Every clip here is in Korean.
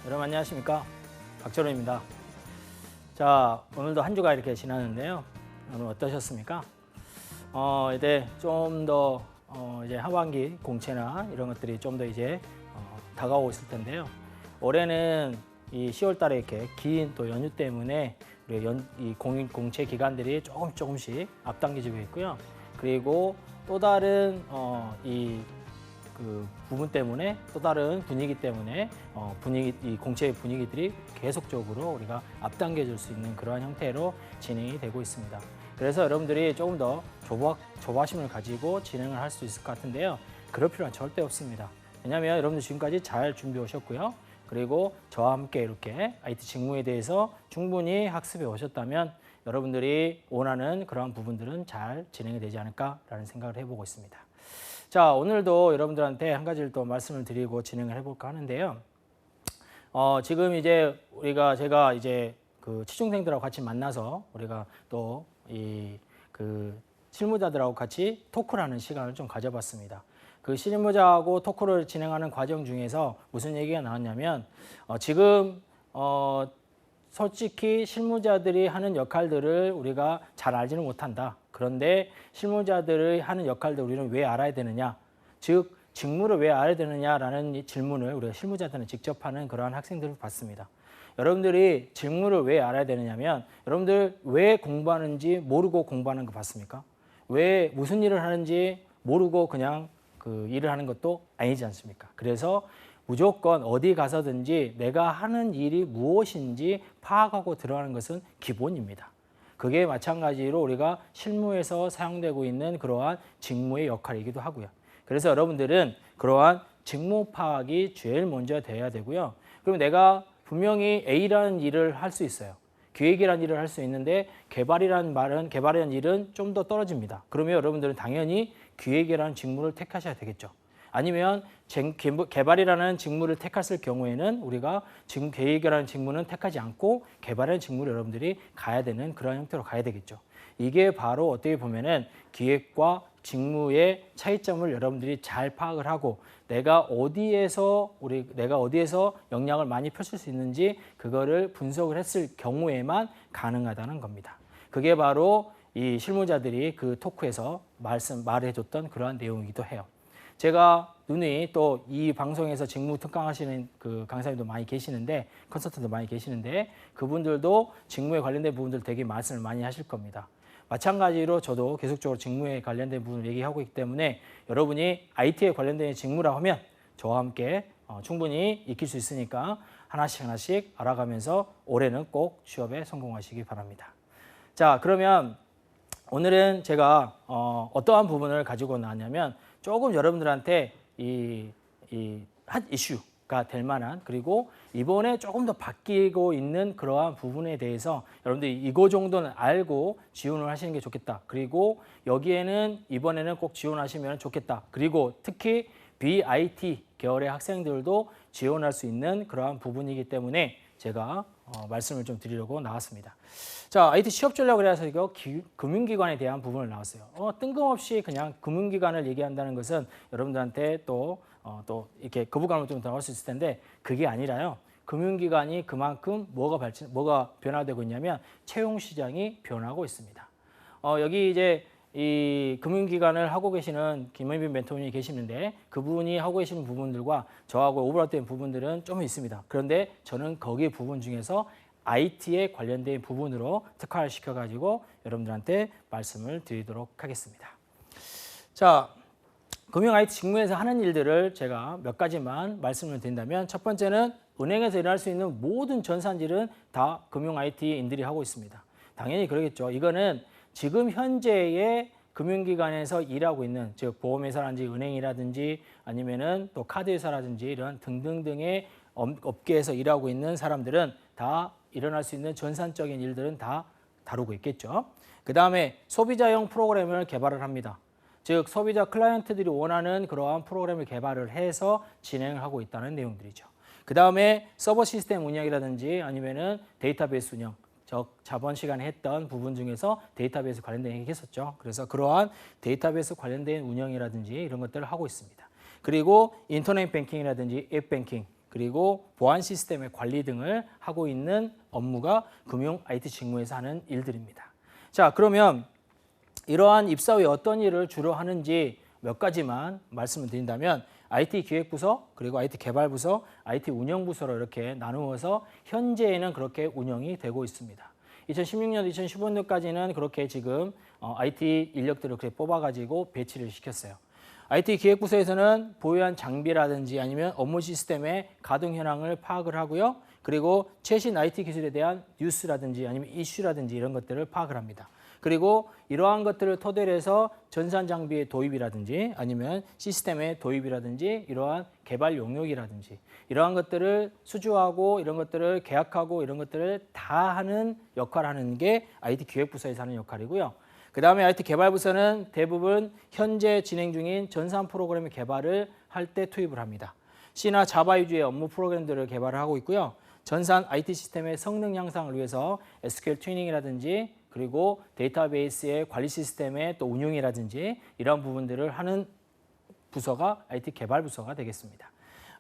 여러분 안녕하십니까, 박철호입니다. 자, 오늘도 한 주가 이렇게 지났는데요. 오늘 어떠셨습니까? 이제 좀 더 이제 하반기 공채나 이런 것들이 좀 더 이제 다가오고 있을 텐데요. 올해는 이 10월 달에 이렇게 긴 또 연휴 때문에 우리 이 공채 기간들이 조금씩 앞당겨지고 있고요. 그리고 또 다른 그 부분 때문에, 또 다른 분위기 때문에 이 공채의 분위기들이 계속적으로 우리가 앞당겨질 수 있는 그러한 형태로 진행이 되고 있습니다. 그래서 여러분들이 조금 더 조바심을 가지고 진행을 할 수 있을 것 같은데요. 그럴 필요는 절대 없습니다. 왜냐하면 여러분들 지금까지 잘 준비해 오셨고요. 그리고 저와 함께 이렇게 IT 직무에 대해서 충분히 학습해 오셨다면 여러분들이 원하는 그러한 부분들은 잘 진행이 되지 않을까라는 생각을 해보고 있습니다. 자, 오늘도 여러분들한테 한 가지를 또 말씀을 드리고 진행을 해볼까 하는데요. 지금 이제 제가 이제 그 취중생들하고 같이 만나서 우리가 또 그 실무자들하고 같이 토크를 하는 시간을 좀 가져봤습니다. 그 실무자하고 토크를 진행하는 과정 중에서 무슨 얘기가 나왔냐면, 지금 솔직히 실무자들이 하는 역할들을 우리가 잘 알지는 못한다. 그런데 실무자들이 하는 역할들 우리는 왜 알아야 되느냐? 즉, 직무를 왜 알아야 되느냐라는 질문을 우리가 실무자들은 직접 하는 그러한 학생들을 봤습니다. 여러분들이 직무를 왜 알아야 되느냐면, 여러분들 왜 공부하는지 모르고 공부하는 거 봤습니까? 왜 무슨 일을 하는지 모르고 그냥 그 일을 하는 것도 아니지 않습니까? 그래서 무조건 어디 가서든지 내가 하는 일이 무엇인지 파악하고 들어가는 것은 기본입니다. 그게 마찬가지로 우리가 실무에서 사용되고 있는 그러한 직무의 역할이기도 하고요. 그래서 여러분들은 그러한 직무 파악이 제일 먼저 돼야 되고요. 그럼 내가 분명히 A라는 일을 할 수 있어요. 기획이라는 일을 할 수 있는데 개발이라는 일은 좀 더 떨어집니다. 그러면 여러분들은 당연히 기획이라는 직무를 택하셔야 되겠죠. 아니면 개발이라는 직무를 택했을 경우에는 우리가 지금 계획이라는 직무는 택하지 않고 개발이라는 직무를 여러분들이 가야 되는 그런 형태로 가야 되겠죠. 이게 바로 어떻게 보면은 기획과 직무의 차이점을 여러분들이 잘 파악을 하고 내가 어디에서 역량을 많이 펼칠 수 있는지 그거를 분석을 했을 경우에만 가능하다는 겁니다. 그게 바로 이 실무자들이 그 토크에서 말해줬던 그러한 내용이기도 해요. 제가 누누이 또 이 방송에서 직무 특강하시는 그 강사님도 많이 계시는데, 컨설턴트도 많이 계시는데, 그분들도 직무에 관련된 부분들 되게 말씀을 많이 하실 겁니다. 마찬가지로 저도 계속적으로 직무에 관련된 부분을 얘기하고 있기 때문에 여러분이 IT에 관련된 직무라고 하면 저와 함께 충분히 익힐 수 있으니까 하나씩 알아가면서 올해는 꼭 취업에 성공하시기 바랍니다. 자, 그러면 오늘은 제가 어떠한 부분을 가지고 나왔냐면, 조금 여러분들한테 핫 이슈가 될 만한, 그리고 이번에 조금 더 바뀌고 있는 그러한 부분에 대해서 여러분들이 이거 정도는 알고 지원을 하시는 게 좋겠다. 그리고 여기에는 이번에는 꼭 지원하시면 좋겠다. 그리고 특히 BIT 계열의 학생들도 지원할 수 있는 그러한 부분이기 때문에 제가 말씀을 좀 드리려고 나왔습니다. 자, IT 취업 전략을 해서 이거 금융기관에 대한 부분을 나왔어요. 뜬금없이 그냥 금융기관을 얘기한다는 것은 여러분들한테 또 이렇게 거부감을 좀 나올 수 있을 텐데, 그게 아니라요. 금융기관이 그만큼 뭐가 변화되고 있냐면 채용 시장이 변하고 있습니다. 여기 이제 이 금융기관을 하고 계시는 김원빈 멘토님이 계시는데, 그분이 하고 계시는 부분들과 저하고 오버랩된 부분들은 좀 있습니다. 그런데 저는 거기 부분 중에서 IT에 관련된 부분으로 특화를 시켜가지고 여러분들한테 말씀을 드리도록 하겠습니다. 자, 금융 IT 직무에서 하는 일들을 제가 몇 가지만 말씀을 드린다면, 첫 번째는 은행에서 일어날 수 있는 모든 전산일은 다 금융 IT인들이 하고 있습니다. 당연히 그러겠죠. 이거는 지금 현재의 금융기관에서 일하고 있는, 즉 보험회사라든지 은행이라든지 아니면은 또 카드회사라든지 이런 등등등의 업계에서 일하고 있는 사람들은 다 일어날 수 있는 전산적인 일들은 다 다루고 있겠죠. 그 다음에 소비자형 프로그램을 개발을 합니다. 즉 소비자 클라이언트들이 원하는 그러한 프로그램을 개발을 해서 진행을 하고 있다는 내용들이죠. 그 다음에 서버 시스템 운영이라든지 아니면은 데이터베이스 운영, 저번 시간에 했던 부분 중에서 데이터베이스 관련된 얘기 했었죠. 그래서 그러한 데이터베이스 관련된 운영이라든지 이런 것들을 하고 있습니다. 그리고 인터넷 뱅킹이라든지 앱 뱅킹, 그리고 보안 시스템의 관리 등을 하고 있는 업무가 금융 IT 직무에서 하는 일들입니다. 자, 그러면 이러한 입사 후에 어떤 일을 주로 하는지 몇 가지만 말씀을 드린다면 IT 기획부서, 그리고 IT 개발부서, IT 운영부서로 이렇게 나누어서 현재에는 그렇게 운영이 되고 있습니다. 2016년, 2015년까지는 그렇게 지금 IT 인력들을 그렇게 뽑아가지고 배치를 시켰어요. IT 기획부서에서는 보유한 장비라든지 아니면 업무 시스템의 가동 현황을 파악을 하고요. 그리고 최신 IT 기술에 대한 뉴스라든지 아니면 이슈라든지 이런 것들을 파악을 합니다. 그리고 이러한 것들을 토대로 해서 전산 장비의 도입이라든지 아니면 시스템의 도입이라든지 이러한 개발 용역이라든지 이러한 것들을 수주하고 이런 것들을 계약하고 이런 것들을 다 하는 역할을 하는 게 IT 기획부서에서 하는 역할이고요. 그 다음에 IT 개발부서는 대부분 현재 진행 중인 전산 프로그램의 개발을 할 때 투입을 합니다. C나 자바 위주의 업무 프로그램들을 개발을 하고 있고요. 전산 IT 시스템의 성능 향상을 위해서 SQL 튜닝이라든지 그리고 데이터베이스의 관리 시스템의 또 운용이라든지 이런 부분들을 하는 부서가 IT 개발부서가 되겠습니다.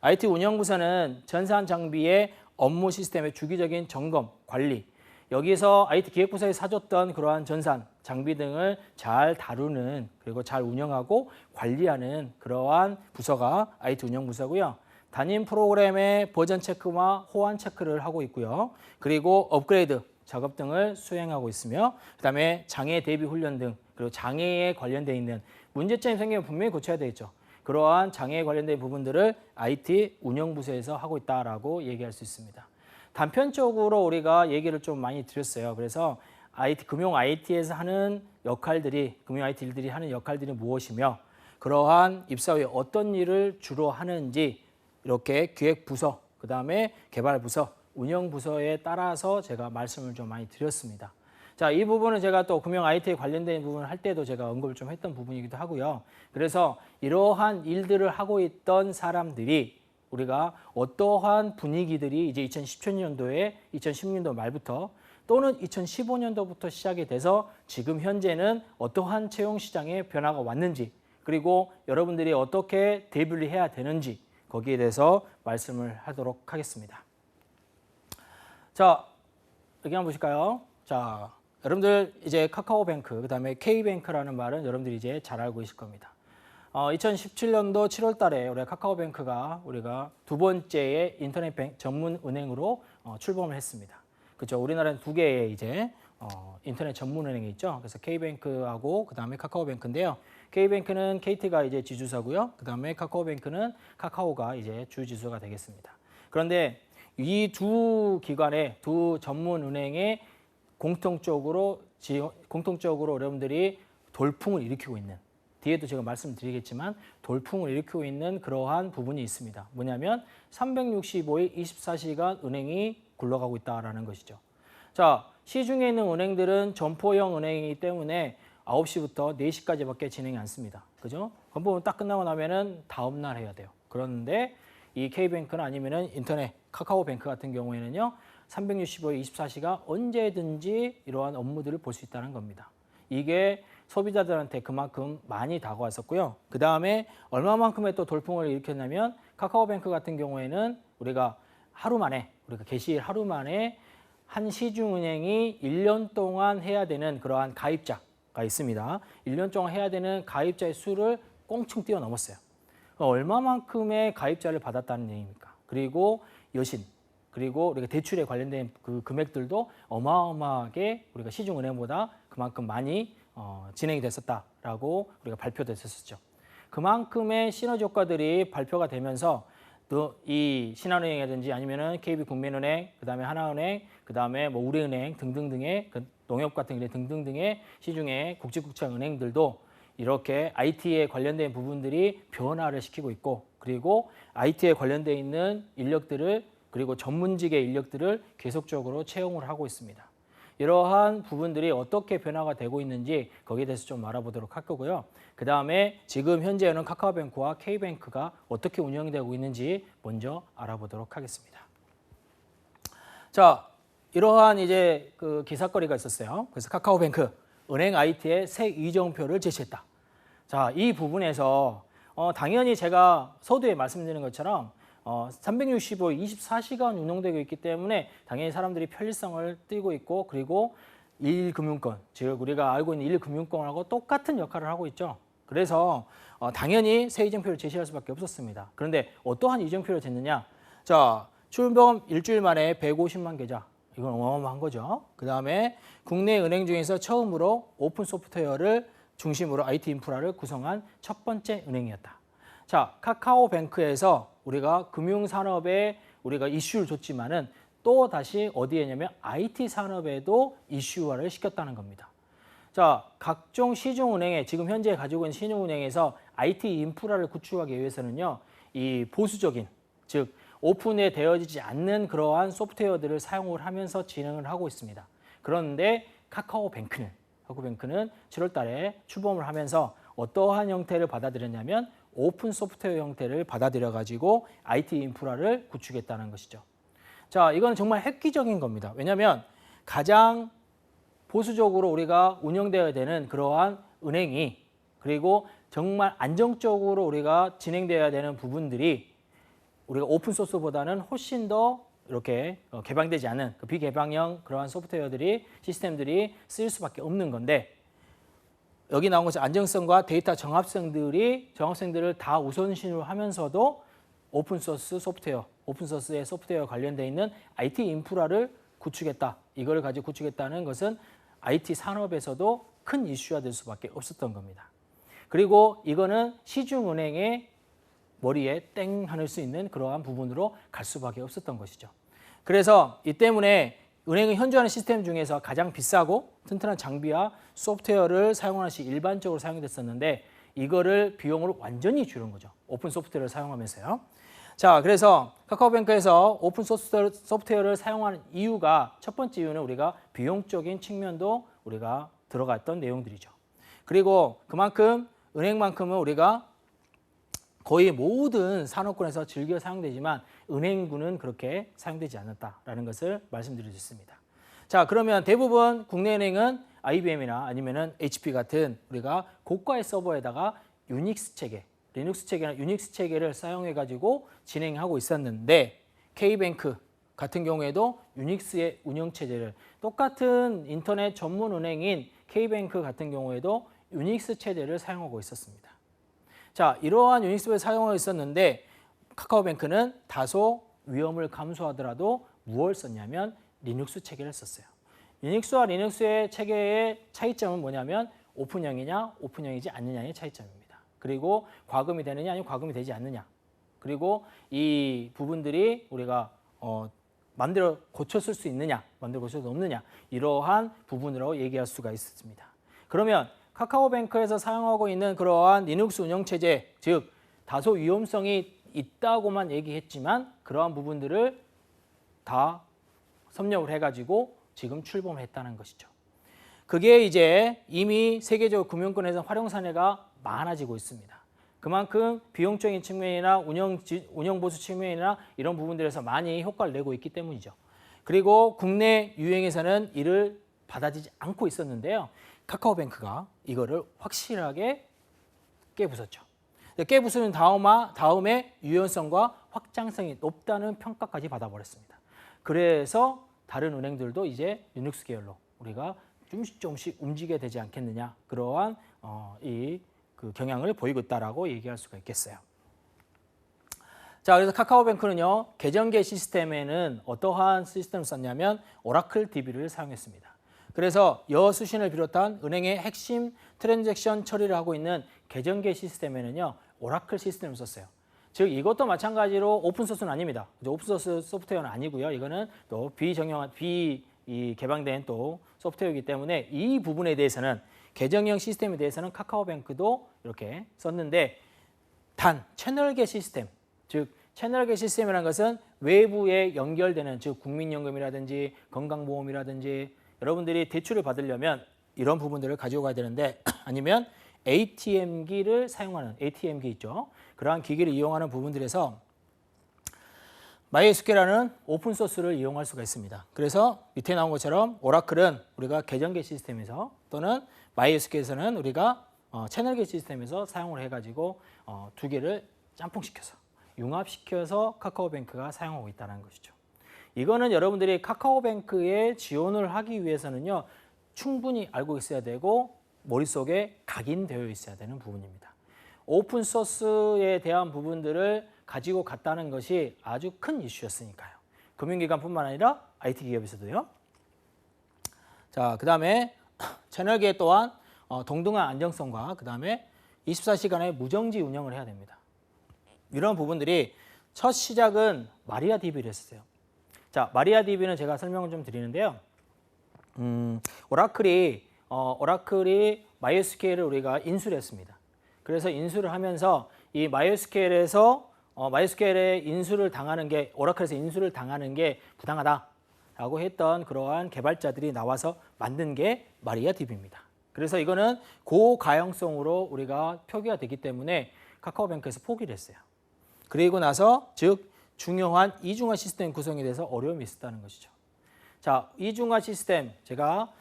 IT 운영부서는 전산 장비의 업무 시스템의 주기적인 점검, 관리, 여기서 IT 기획부서에 사줬던 그러한 전산, 장비 등을 잘 다루는 그리고 잘 운영하고 관리하는 그러한 부서가 IT 운영부서고요. 담임 프로그램의 버전 체크와 호환 체크를 하고 있고요. 그리고 업그레이드 작업 등을 수행하고 있으며 그다음에 장애 대비 훈련 등 그리고 장애에 관련되어 있는 문제점이 생기면 분명히 고쳐야 되겠죠. 그러한 장애에 관련된 부분들을 IT 운영부서에서 하고 있다라고 얘기할 수 있습니다. 단편적으로 우리가 얘기를 좀 많이 드렸어요. 그래서 금융 IT에서 하는 역할들이, 금융 IT 일들이 하는 역할들이 무엇이며 그러한 입사 후에 어떤 일을 주로 하는지 이렇게 기획부서, 그 다음에 개발부서, 운영부서에 따라서 제가 말씀을 좀 많이 드렸습니다. 자, 이 부분은 제가 또 금융 IT에 관련된 부분을 할 때도 제가 언급을 좀 했던 부분이기도 하고요. 그래서 이러한 일들을 하고 있던 사람들이 우리가 어떠한 분위기들이 이제 2017년도에 2016년도 말부터 또는 2015년도부터 시작이 돼서 지금 현재는 어떠한 채용 시장에 변화가 왔는지 그리고 여러분들이 어떻게 대비를 해야 되는지 거기에 대해서 말씀을 하도록 하겠습니다. 자, 여기 한번 보실까요? 자, 여러분들 이제 카카오뱅크, 그 다음에 K뱅크라는 말은 여러분들이 이제 잘 알고 계실 겁니다. 2017년도 7월 달에 우리 카카오뱅크가 우리가 두 번째의 인터넷 전문 은행으로 출범을 했습니다. 그렇죠? 우리나라는 두 개의 이제 인터넷 전문 은행이 있죠. 그래서 K뱅크하고 그다음에 카카오뱅크인데요. K뱅크는 KT가 이제 지주사고요. 그다음에 카카오뱅크는 카카오가 이제 주지수가 되겠습니다. 그런데 이 두 기관의 두 전문 은행의 공통적으로 여러분들이 돌풍을 일으키고 있는 뒤에도 제가 말씀드리겠지만 돌풍을 일으키고 있는 그러한 부분이 있습니다. 뭐냐면 365일 24시간 은행이 굴러가고 있다는 것이죠. 자, 시중에 있는 은행들은 점포형 은행이기 때문에 9시부터 4시까지밖에 진행이 않습니다. 그죠? 건보면 딱 끝나고 나면은 다음 날 해야 돼요. 그런데 이 K뱅크는 아니면은 인터넷 카카오뱅크 같은 경우에는요. 365일 24시간 언제든지 이러한 업무들을 볼 수 있다는 겁니다. 이게 소비자들한테 그만큼 많이 다가왔었고요. 그 다음에 얼마만큼의 또 돌풍을 일으켰냐면 카카오뱅크 같은 경우에는 우리가 우리가 개시일 하루 만에 한 시중은행이 1년 동안 해야 되는 그러한 가입자가 있습니다. 1년 동안 해야 되는 가입자의 수를 꽁충 뛰어넘었어요. 얼마만큼의 가입자를 받았다는 얘기입니까? 그리고 여신, 그리고 우리가 대출에 관련된 그 금액들도 어마어마하게 우리가 시중은행보다 그만큼 많이 진행이 됐었다라고 우리가 발표됐었죠. 그만큼의 시너지 효과들이 발표가 되면서 또 이 신한은행이라든지 아니면은 KB국민은행, 그다음에 하나은행, 그다음에 뭐 우리은행 등등등의 농협 같은 게 등등등의 시중의 국제국책 은행들도 이렇게 IT에 관련된 부분들이 변화를 시키고 있고 그리고 IT에 관련돼 있는 인력들을 그리고 전문직의 인력들을 계속적으로 채용을 하고 있습니다. 이러한 부분들이 어떻게 변화가 되고 있는지 거기에 대해서 좀 알아보도록 할 거고요. 그 다음에 지금 현재는 카카오뱅크와 K뱅크가 어떻게 운영되고 있는지 먼저 알아보도록 하겠습니다. 자, 이러한 이제 그 기사거리가 있었어요. 그래서 카카오뱅크 은행 IT에 새 이정표를 제시했다. 자, 이 부분에서 당연히 제가 서두에 말씀드린 것처럼 365, 24시간 운영되고 있기 때문에 당연히 사람들이 편리성을 띠고 있고 그리고 1금융권, 즉 우리가 알고 있는 1금융권하고 똑같은 역할을 하고 있죠. 그래서 당연히 새 이정표를 제시할 수밖에 없었습니다. 그런데 어떠한 이정표를 쟀느냐? 자, 출범 일주일 만에 150만 계좌. 이건 어마어마한 거죠. 그 다음에 국내 은행 중에서 처음으로 오픈 소프트웨어를 중심으로 IT 인프라를 구성한 첫 번째 은행이었다. 자, 카카오뱅크에서 우리가 금융산업에 우리가 이슈를 줬지만은 또 다시 어디에냐면 IT 산업에도 이슈화를 시켰다는 겁니다. 자, 각종 시중은행에 지금 현재 가지고 있는 시중은행에서 IT 인프라를 구축하기 위해서는요, 이 보수적인, 즉 오픈에 되어지지 않는 그러한 소프트웨어들을 사용을 하면서 진행을 하고 있습니다. 그런데 카카오뱅크는 7월 달에 출범을 하면서 어떠한 형태를 받아들였냐면 오픈 소프트웨어 형태를 받아들여 가지고 IT 인프라를 구축했다는 것이죠. 자, 이건 정말 획기적인 겁니다. 왜냐하면 가장 보수적으로 우리가 운영되어야 되는 그러한 은행이 그리고 정말 안정적으로 우리가 진행되어야 되는 부분들이 우리가 오픈 소스보다는 훨씬 더 이렇게 개방되지 않은 그 비개방형 그러한 소프트웨어들이 시스템들이 쓰일 수밖에 없는 건데 여기 나온 것이 안정성과 데이터 정합성들을 다 우선순위로 하면서도 오픈소스 소프트웨어, 오픈소스의 소프트웨어 관련되어 있는 IT 인프라를 구축했다. 이걸 가지고 구축했다는 것은 IT 산업에서도 큰 이슈가 될 수밖에 없었던 겁니다. 그리고 이거는 시중은행의 머리에 땡 하늘 수 있는 그러한 부분으로 갈 수밖에 없었던 것이죠. 그래서 이 때문에 은행이 현존하는 시스템 중에서 가장 비싸고 튼튼한 장비와 소프트웨어를 사용하는 것이 일반적으로 사용됐었는데 이거를 비용을 완전히 줄인 거죠. 오픈 소프트웨어를 사용하면서요. 자, 그래서 카카오뱅크에서 오픈 소프트웨어를 사용하는 이유가 첫 번째 이유는 우리가 비용적인 측면도 우리가 들어갔던 내용들이죠. 그리고 그만큼 은행만큼은 우리가 거의 모든 산업군에서 즐겨 사용되지만 은행군은 그렇게 사용되지 않았다라는 것을 말씀드릴 수 있습니다. 자, 그러면 대부분 국내 은행은 IBM이나 아니면은 HP 같은 우리가 고가의 서버에다가 유닉스 체계, 리눅스 체계나 유닉스 체계를 사용해 가지고 진행하고 있었는데 K뱅크 같은 경우에도 유닉스의 운영 체제를 똑같은 인터넷 전문 은행인 K뱅크 같은 경우에도 유닉스 체제를 사용하고 있었습니다. 자, 이러한 유닉스를 사용하고 있었는데 카카오뱅크는 다소 위험을 감수하더라도 무엇을 썼냐면 리눅스 체계를 썼어요. 유닉스와 리눅스의 체계의 차이점은 뭐냐면 오픈형이냐 오픈형이지 않느냐의 차이점입니다. 그리고 과금이 되느냐 아니면 과금이 되지 않느냐. 그리고 이 부분들이 우리가 마음대로 고쳤을 수 있느냐 마음대로 고칠 수 없느냐 이러한 부분으로 얘기할 수가 있습니다. 그러면 카카오뱅크에서 사용하고 있는 그러한 리눅스 운영체제, 즉 다소 위험성이 있다고만 얘기했지만 그러한 부분들을 다 섭렵을 해가지고 지금 출범했다는 것이죠. 그게 이제 이미 세계적 금융권에서 활용 사례가 많아지고 있습니다. 그만큼 비용적인 측면이나 운영 보수 측면이나 이런 부분들에서 많이 효과를 내고 있기 때문이죠. 그리고 국내 유행에서는 이를 받아들이지 않고 있었는데요. 카카오뱅크가 이거를 확실하게 깨부쉈죠. 깨부수는 다음에 유연성과 확장성이 높다는 평가까지 받아버렸습니다. 그래서 다른 은행들도 이제 리눅스 계열로 우리가 조금씩 움직여야 되지 않겠느냐 그러한 그 경향을 보이고 있다라고 얘기할 수가 있겠어요. 자, 그래서 카카오뱅크는요 계정계 시스템에는 어떠한 시스템을 썼냐면 오라클 DB를 사용했습니다. 그래서 여수신을 비롯한 은행의 핵심 트랜잭션 처리를 하고 있는 계정계 시스템에는요 오라클 시스템을 썼어요. 즉 이것도 마찬가지로 오픈소스는 아닙니다. 오픈소스 소프트웨어는 아니고요. 이거는 또 개방된 또 소프트웨어이기 때문에 이 부분에 대해서는 계정형 시스템에 대해서는 카카오뱅크도 이렇게 썼는데 단 채널계 시스템, 즉 채널계 시스템이라는 것은 외부에 연결되는 즉 국민연금이라든지 건강보험이라든지 여러분들이 대출을 받으려면 이런 부분들을 가지고 가야 되는데 아니면 ATM기를 사용하는 ATM기 있죠. 그러한 기기를 이용하는 부분들에서 MySQL이라는 오픈 소스를 이용할 수가 있습니다. 그래서 밑에 나온 것처럼 오라클은 우리가 계정계 시스템에서 또는 MySQL에서는 우리가 채널계 시스템에서 사용을 해가지고 두 개를 짬뽕시켜서 융합시켜서 카카오뱅크가 사용하고 있다는 것이죠. 이거는 여러분들이 카카오뱅크에 지원을 하기 위해서는요. 충분히 알고 있어야 되고 머릿속에 각인되어 있어야 되는 부분입니다. 오픈 소스에 대한 부분들을 가지고 갔다는 것이 아주 큰 이슈였으니까요. 금융기관뿐만 아니라 IT 기업에서도요. 자, 그 다음에 채널계 또한 동등한 안정성과 그 다음에 24시간의 무정지 운영을 해야 됩니다. 이런 부분들이 첫 시작은 마리아DB를 했어요. 자, 마리아DB는 제가 설명을 좀 드리는데요. 오라클이 MySQL을 우리가 인수를 했습니다. 그래서 인수를 하면서 이 MySQL에서 MySQL에 인수를 당하는 게 오라클에서 인수를 당하는 게 부당하다라고 했던 그러한 개발자들이 나와서 만든 게 마리아DB입니다. 그래서 이거는 고가용성으로 우리가 표기가 되기 때문에 카카오뱅크에서 포기를 했어요. 그리고 나서 즉 중요한 이중화 시스템 구성에 대해서 어려움이 있었다는 것이죠. 자, 이중화 시스템 제가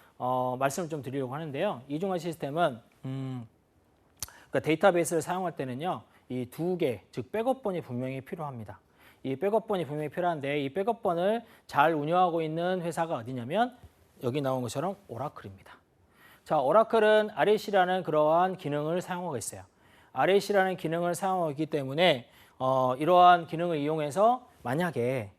말씀을 좀 드리려고 하는데요. 이중화 시스템은 그러니까 데이터베이스를 사용할 때는요. 이 두 개, 즉 백업본이 분명히 필요합니다. 이 백업본이 분명히 필요한데 이 백업본을 잘 운영하고 있는 회사가 어디냐면 여기 나온 것처럼 오라클입니다. 자, 오라클은 RAC라는 그러한 기능을 사용하고 있어요. RAC라는 기능을 사용하고 있기 때문에 이러한 기능을 이용해서 만약에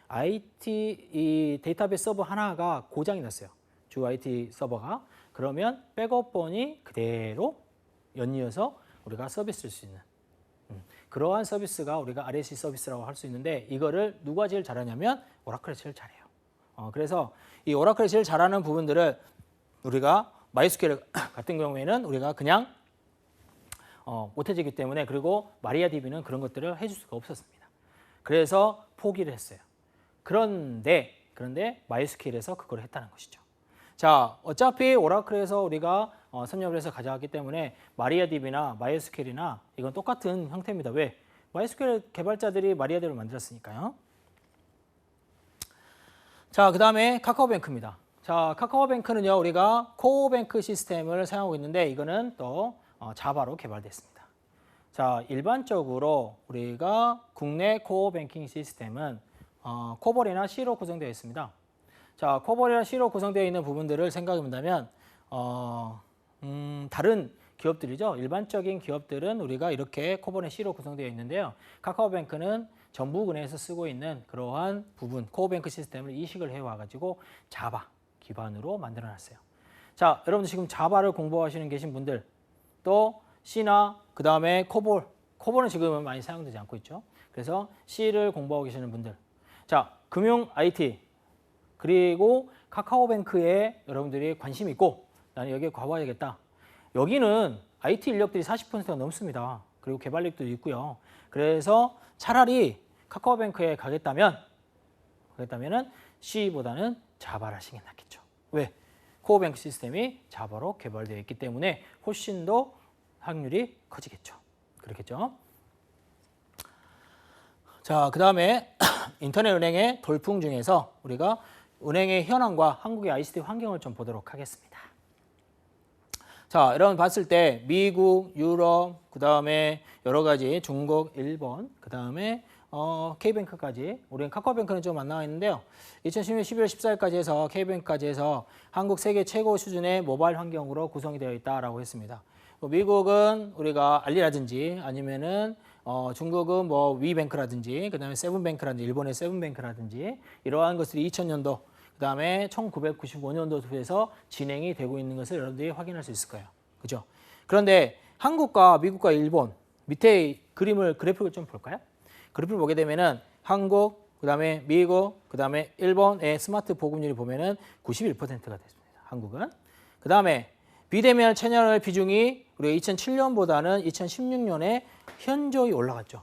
IT 이 데이터베이스 서버 하나가 고장이 났어요. 주 IT 서버가. 그러면 백업본이 그대로 연이어서 우리가 서비스를 쓸 수 있는 그러한 서비스가 우리가 RAC 서비스라고 할 수 있는데 이거를 누가 제일 잘하냐면 오라클이 제일 잘해요. 그래서 이 오라클이 제일 잘하는 부분들을 우리가 MySQL 같은 경우에는 우리가 그냥 못해지기 때문에 그리고 마리아DB는 그런 것들을 해줄 수가 없었습니다. 그래서 포기를 했어요. 그런데 MySQL에서 그걸 했다는 것이죠. 자, 어차피 오라클에서 우리가 섭렵을 해서 가져왔기 때문에 마리아DB나 MySQL이나 이건 똑같은 형태입니다. 왜? MySQL 개발자들이 마리아DB를 만들었으니까요. 자, 그 다음에 카카오뱅크입니다. 자, 카카오뱅크는요, 우리가 코어뱅크 시스템을 사용하고 있는데 이거는 또 자바로 개발됐습니다. 자, 일반적으로 우리가 국내 코어뱅킹 시스템은 코볼이나 C로 구성되어 있습니다. 자, 코볼이나 C로 구성되어 있는 부분들을 생각해 본다면 다른 기업들이죠. 일반적인 기업들은 우리가 이렇게 코볼이나 C로 구성되어 있는데요. 카카오뱅크는 전북은행에서 쓰고 있는 그러한 부분, 코어뱅크 시스템을 이식을 해와가지고 자바 기반으로 만들어놨어요. 자, 여러분들 지금 자바를 공부하시는 계신 분들, 또 C나 그 다음에 코볼은 지금은 많이 사용되지 않고 있죠. 그래서 C를 공부하고 계시는 분들, 자, 금융 IT 그리고 카카오뱅크에 여러분들이 관심이 있고 나는 여기에 가봐야겠다. 여기는 IT 인력들이 40%가 넘습니다. 그리고 개발력도 있고요. 그래서 차라리 카카오뱅크에 가겠다면은 C보다는 자바를 하시는 게 낫겠죠. 왜? 코어뱅크 시스템이 자바로 개발되어 있기 때문에 훨씬 더 확률이 커지겠죠. 그렇겠죠. 자, 그 다음에 인터넷 은행의 돌풍 중에서 우리가 은행의 현황과 한국의 ICT 환경을 좀 보도록 하겠습니다. 자, 여러분 봤을 때 미국, 유럽, 그 다음에 여러 가지 중국, 일본, 그 다음에 K뱅크까지, 우리는 카카오뱅크는 좀 안 나와 있는데요. 2016년 11월 14일까지 해서 K뱅크까지 해서 한국 세계 최고 수준의 모바일 환경으로 구성이 되어 있다라고 했습니다. 미국은 우리가 알리라든지 아니면은 중국은 뭐 위뱅크라든지 그다음에 세븐뱅크라든지 일본의 세븐뱅크라든지 이러한 것들이 2000년도 그다음에 1995년도부터 진행이 되고 있는 것을 여러분들이 확인할 수 있을 거예요. 그죠? 그런데 한국과 미국과 일본 밑에 그래프를 좀 볼까요? 그래프를 보게 되면은 한국, 그다음에 미국, 그다음에 일본의 스마트 보급률이 보면은 91%가 됐습니다. 한국은. 그다음에 비대면 채널 비중이 우리가 2007년보다는 2016년에 현저히 올라갔죠.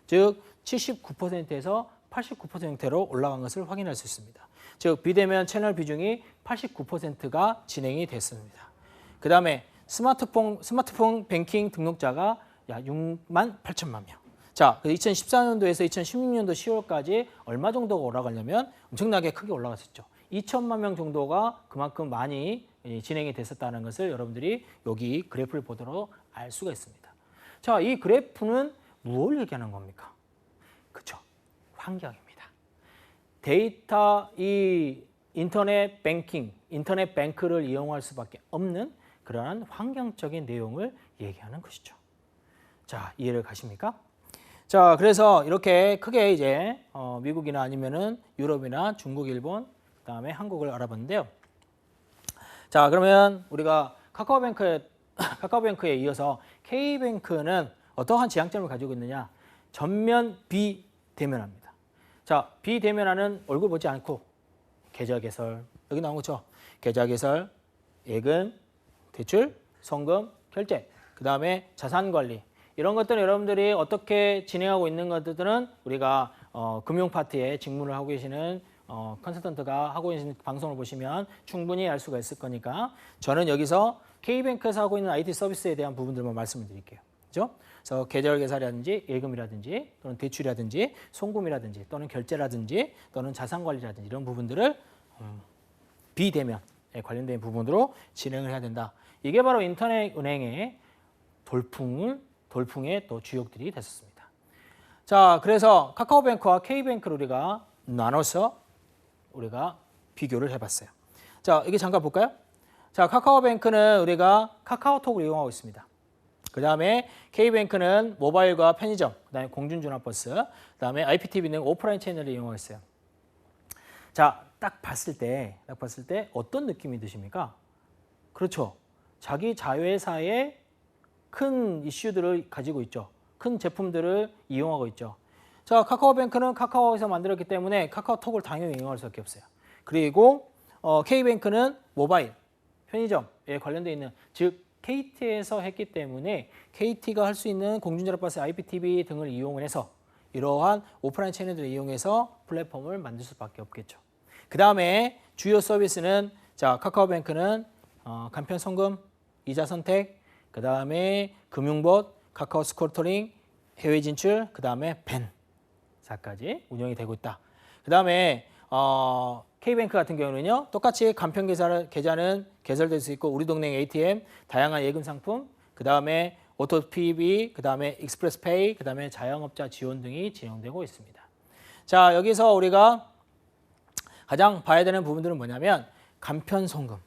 즉 79%에서 89%로 올라간 것을 확인할 수 있습니다. 즉 비대면 채널 비중이 89%가 진행이 됐습니다. 그 다음에 스마트폰 뱅킹 등록자가 약 6만 8천만 명. 자, 2014년도에서 2016년도 10월까지 얼마 정도가 올라가려면 엄청나게 크게 올라갔었죠. 2천만 명 정도가 그만큼 많이 진행이 됐었다는 것을 여러분들이 여기 그래프를 보도록 알 수가 있습니다. 자, 이 그래프는 무엇을 얘기하는 겁니까? 그렇죠. 환경입니다. 데이터, 이 인터넷 뱅킹, 인터넷 뱅크를 이용할 수밖에 없는 그러한 환경적인 내용을 얘기하는 것이죠. 자, 이해를 가십니까? 자, 그래서 이렇게 크게 이제 미국이나 아니면은 유럽이나 중국, 일본, 그다음에 한국을 알아봤는데요. 자, 그러면 우리가 카카오뱅크에 이어서 K뱅크는 어떠한 지향점을 가지고 있느냐? 전면 비대면화입니다. 자, 비대면화는 얼굴 보지 않고 계좌 개설, 여기 나온 거죠. 계좌 개설, 예금, 대출, 송금, 결제, 그다음에 자산 관리. 이런 것들은 여러분들이 어떻게 진행하고 있는 것들은 우리가 금융 파트에 직무를 하고 계시는 컨설턴트가 하고 계신 방송을 보시면 충분히 알 수가 있을 거니까 저는 여기서 K뱅크에서 하고 있는 IT 서비스에 대한 부분들만 말씀을 드릴게요. 그렇죠? 그래서 계절 개설이라든지 예금이라든지 또는 대출이라든지 송금이라든지 또는 결제라든지 또는 자산 관리라든지 이런 부분들을 비대면에 관련된 부분으로 진행을 해야 된다. 이게 바로 인터넷 은행의 돌풍의 또 주역들이 됐었습니다. 자, 그래서 카카오뱅크와 K뱅크를 우리가 나눠서 우리가 비교를 해봤어요. 자, 여기 잠깐 볼까요? 자, 카카오뱅크는 우리가 카카오톡을 이용하고 있습니다. 그 다음에 K뱅크는 모바일과 편의점, 그 다음에 공중전화버스, 그 다음에 IPTV 등 오프라인 채널을 이용하고 있어요. 자, 딱 봤을 때 어떤 느낌이 드십니까? 그렇죠. 자기 자회사의 큰 이슈들을 가지고 있죠. 큰 제품들을 이용하고 있죠. 자, 카카오뱅크는 카카오에서 만들었기 때문에 카카오톡을 당연히 이용할 수밖에 없어요. 그리고 K뱅크는 모바일, 편의점에 관련되어 있는, 즉 KT에서 했기 때문에 KT가 할 수 있는 공중전화버스, IPTV 등을 이용을 해서 이러한 오프라인 채널들을 이용해서 플랫폼을 만들 수밖에 없겠죠. 그 다음에 주요 서비스는 자, 카카오뱅크는 간편 송금, 이자 선택, 그 다음에 금융봇, 카카오 스코어링, 해외 진출, 그 다음에 벤사까지 운영이 되고 있다. 그 다음에 K뱅크 같은 경우는요, 똑같이 간편 계좌는 개설될 수 있고 우리 동네 ATM, 다양한 예금 상품, 그 다음에 오토 PB, 그 다음에 익스프레스페이, 그 다음에 자영업자 지원 등이 진행되고 있습니다. 자, 여기서 우리가 가장 봐야 되는 부분들은 뭐냐면 간편 송금.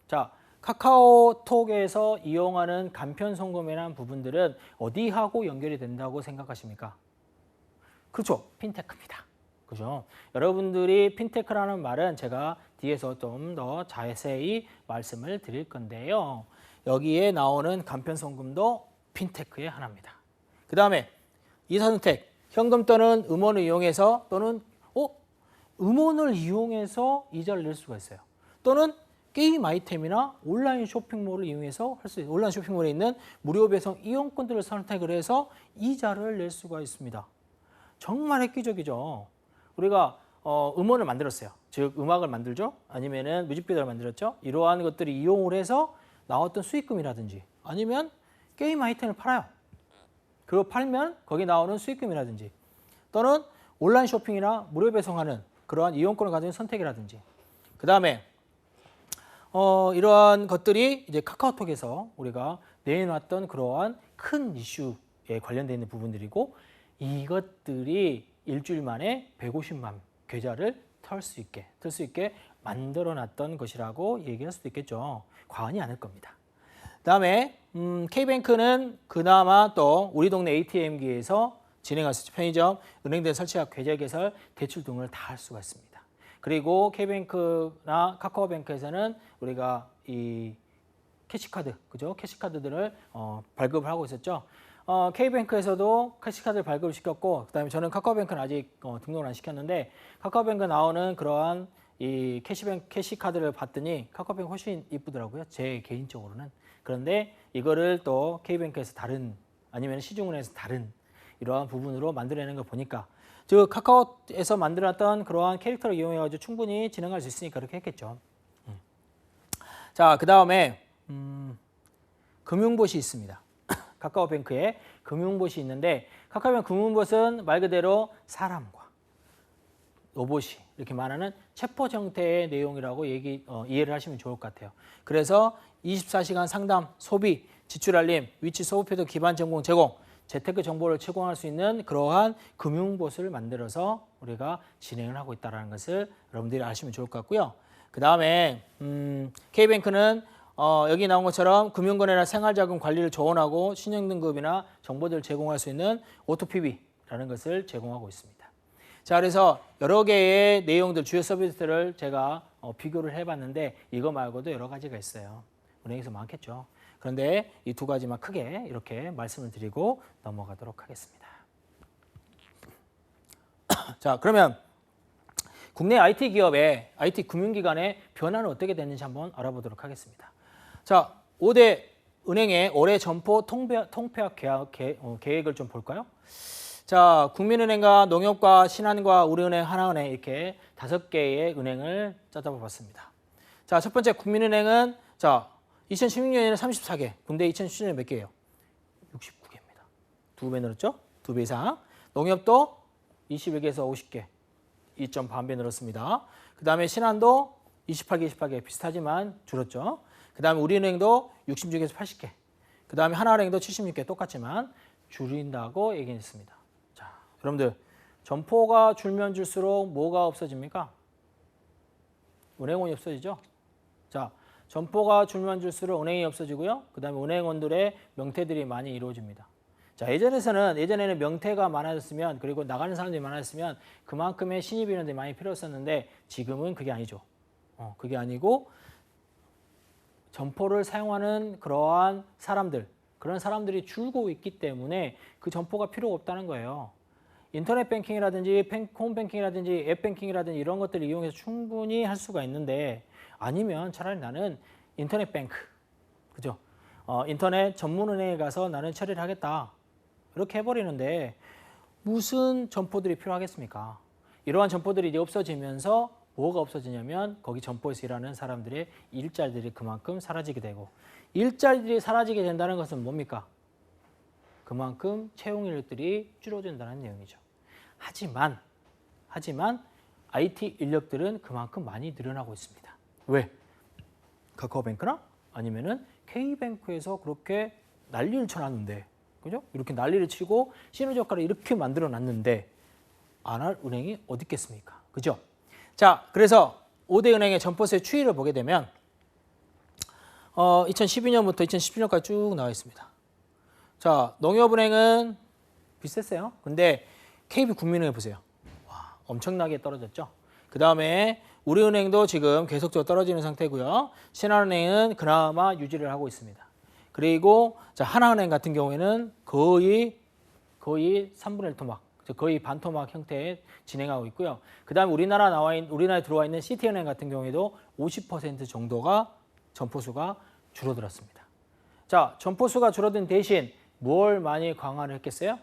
자, 카카오톡에서 이용하는 간편 송금이라는 부분들은 어디하고 연결이 된다고 생각하십니까? 그렇죠. 핀테크입니다. 그죠? 여러분들이 핀테크라는 말은 제가 뒤에서 좀 더 자세히 말씀을 드릴 건데요. 여기에 나오는 간편 송금도 핀테크의 하나입니다. 그 다음에 이사선택, 현금 또는 음원을 이용해서 또는 음원을 이용해서 이자를 낼 수가 있어요. 또는 게임 아이템이나 온라인 쇼핑몰을 이용해서 할 수 있어요. 온라인 쇼핑몰에 있는 무료 배송 이용권들을 선택을 해서 이자를 낼 수가 있습니다. 정말 획기적이죠. 우리가 음원을 만들었어요. 즉 음악을 만들죠. 아니면은 뮤직비디오를 만들었죠. 이러한 것들이 이용을 해서 나왔던 수익금이라든지 아니면 게임 아이템을 팔아요. 그거 팔면 거기 나오는 수익금이라든지 또는 온라인 쇼핑이나 무료 배송하는 그러한 이용권을 가진 선택이라든지 그 다음에 이러한 것들이 이제 카카오톡에서 우리가 내놨던 그러한 큰 이슈에 관련되어 있는 부분들이고 이것들이 일주일 만에 150만 계좌를 털 수 있게 만들어놨던 것이라고 얘기할 수도 있겠죠. 과언이 아닐 겁니다. 그다음에 K뱅크는 그나마 또 우리 동네 ATM기에서 진행할 수 있죠. 편의점, 은행들 설치학, 계좌 개설, 대출 등을 다 할 수가 있습니다. 그리고 K뱅크나 카카오뱅크에서는 우리가 이 캐시카드, 그죠? 캐시카드들을 발급을 하고 있었죠. K뱅크에서도 캐시카드를 발급을 시켰고, 그다음에 저는 카카오뱅크는 아직 등록을 안 시켰는데 카카오뱅크 나오는 그러한 이 캐시카드를 봤더니 카카오뱅크 훨씬 이쁘더라고요. 제 개인적으로는. 그런데 이거를 또 K뱅크에서 다른 아니면 시중은행에서 다른 이러한 부분으로 만들어내는 걸 보니까 즉 카카오에서 만들었던 그러한 캐릭터를 이용해가지고 충분히 진행할 수 있으니까 그렇게 했겠죠. 자, 그 다음에 금융봇이 있습니다. 카카오뱅크에 금융봇이 있는데 카카오뱅크 금융봇은 말 그대로 사람과 로봇이 이렇게 말하는 챗봇 형태의 내용이라고 이해를 하시면 좋을 것 같아요. 그래서 24시간 상담, 소비, 지출 알림, 위치 소급표도 기반 전공 제공, 재테크 정보를 제공할 수 있는 그러한 금융봇을 만들어서 우리가 진행을 하고 있다는 것을 여러분들이 아시면 좋을 것 같고요. 그 다음에 K뱅크는 여기 나온 것처럼 금융거래나 생활자금 관리를 조언하고 신용등급이나 정보들을 제공할 수 있는 오토PB라는 것을 제공하고 있습니다. 자, 그래서 여러 개의 내용들, 주요 서비스들을 제가 비교를 해봤는데 이거 말고도 여러 가지가 있어요. 은행에서 많겠죠. 그런데 이 두 가지만 크게 이렇게 말씀을 드리고 넘어가도록 하겠습니다. 자, 그러면 국내 IT 기업의 IT 금융기관의 변화는 어떻게 됐는지 한번 알아보도록 하겠습니다. 자, 5대 은행의 올해 점포 통폐합 계획을 좀 볼까요? 자, 국민은행과 농협과 신한과 우리은행, 하나은행 이렇게 5개의 은행을 찾아봤습니다. 자, 첫 번째 국민은행은 자 2016년에는 34개, 근데 2017년에 몇 개예요? 69개입니다. 2배 늘었죠? 2배 이상. 농협도 21개에서 50개, 2.반배 늘었습니다. 그 다음에 신한도 28개 비슷하지만 줄었죠. 그 다음에 우리은행도 66개에서 80개, 그 다음에 하나은행도 76개 똑같지만 줄인다고 얘기했습니다. 자, 여러분들 점포가 줄면 줄수록 뭐가 없어집니까? 은행원이 없어지죠. 자, 점포가 줄면 줄수록 은행이 없어지고요. 그 다음에 은행원들의 명퇴들이 많이 이루어집니다. 자, 예전에는 명퇴가 많아졌으면 그리고 나가는 사람들이 많아졌으면 그만큼의 신입 인원들이 많이 필요했었는데 지금은 그게 아니죠. 그게 아니고 점포를 사용하는 그러한 사람들, 그런 사람들이 줄고 있기 때문에 그 점포가 필요가 없다는 거예요. 인터넷 뱅킹이라든지 홈뱅킹이라든지 앱뱅킹이라든지 이런 것들을 이용해서 충분히 할 수가 있는데 아니면 차라리 나는 인터넷 뱅크, 그죠? 인터넷 전문 은행에 가서 나는 처리를 하겠다. 이렇게 해버리는데 무슨 점포들이 필요하겠습니까? 이러한 점포들이 이제 없어지면서 뭐가 없어지냐면 거기 점포에서 일하는 사람들의 일자리들이 그만큼 사라지게 되고 일자리들이 사라지게 된다는 것은 뭡니까? 그만큼 채용 인력들이 줄어든다는 내용이죠. 하지만 IT 인력들은 그만큼 많이 늘어나고 있습니다. 왜? 카카오뱅크나 아니면은 K뱅크에서 그렇게 난리를 쳐놨는데, 그죠? 이렇게 난리를 치고 시너지 효과를 이렇게 만들어 놨는데 안 할 은행이 어디 있겠습니까? 그죠? 자, 그래서 5대 은행의 점포수의 추이를 보게 되면 2012년부터 2017년까지 쭉 나와 있습니다. 자, 농협은행은 비슷했어요. 근데 KB국민은행 보세요. 와, 엄청나게 떨어졌죠. 그 다음에 우리은행도 지금 계속적으로 떨어지는 상태고요. 신한은행은 그나마 유지를 하고 있습니다. 그리고 자, 하나은행 같은 경우에는 거의 3분의 1 토막, 거의 반토막 형태에 진행하고 있고요. 그 다음에 우리나라에 들어와 있는 시티은행 같은 경우에도 50% 정도가 점포수가 줄어들었습니다. 자, 점포수가 줄어든 대신 뭘 많이 강화를 했겠어요?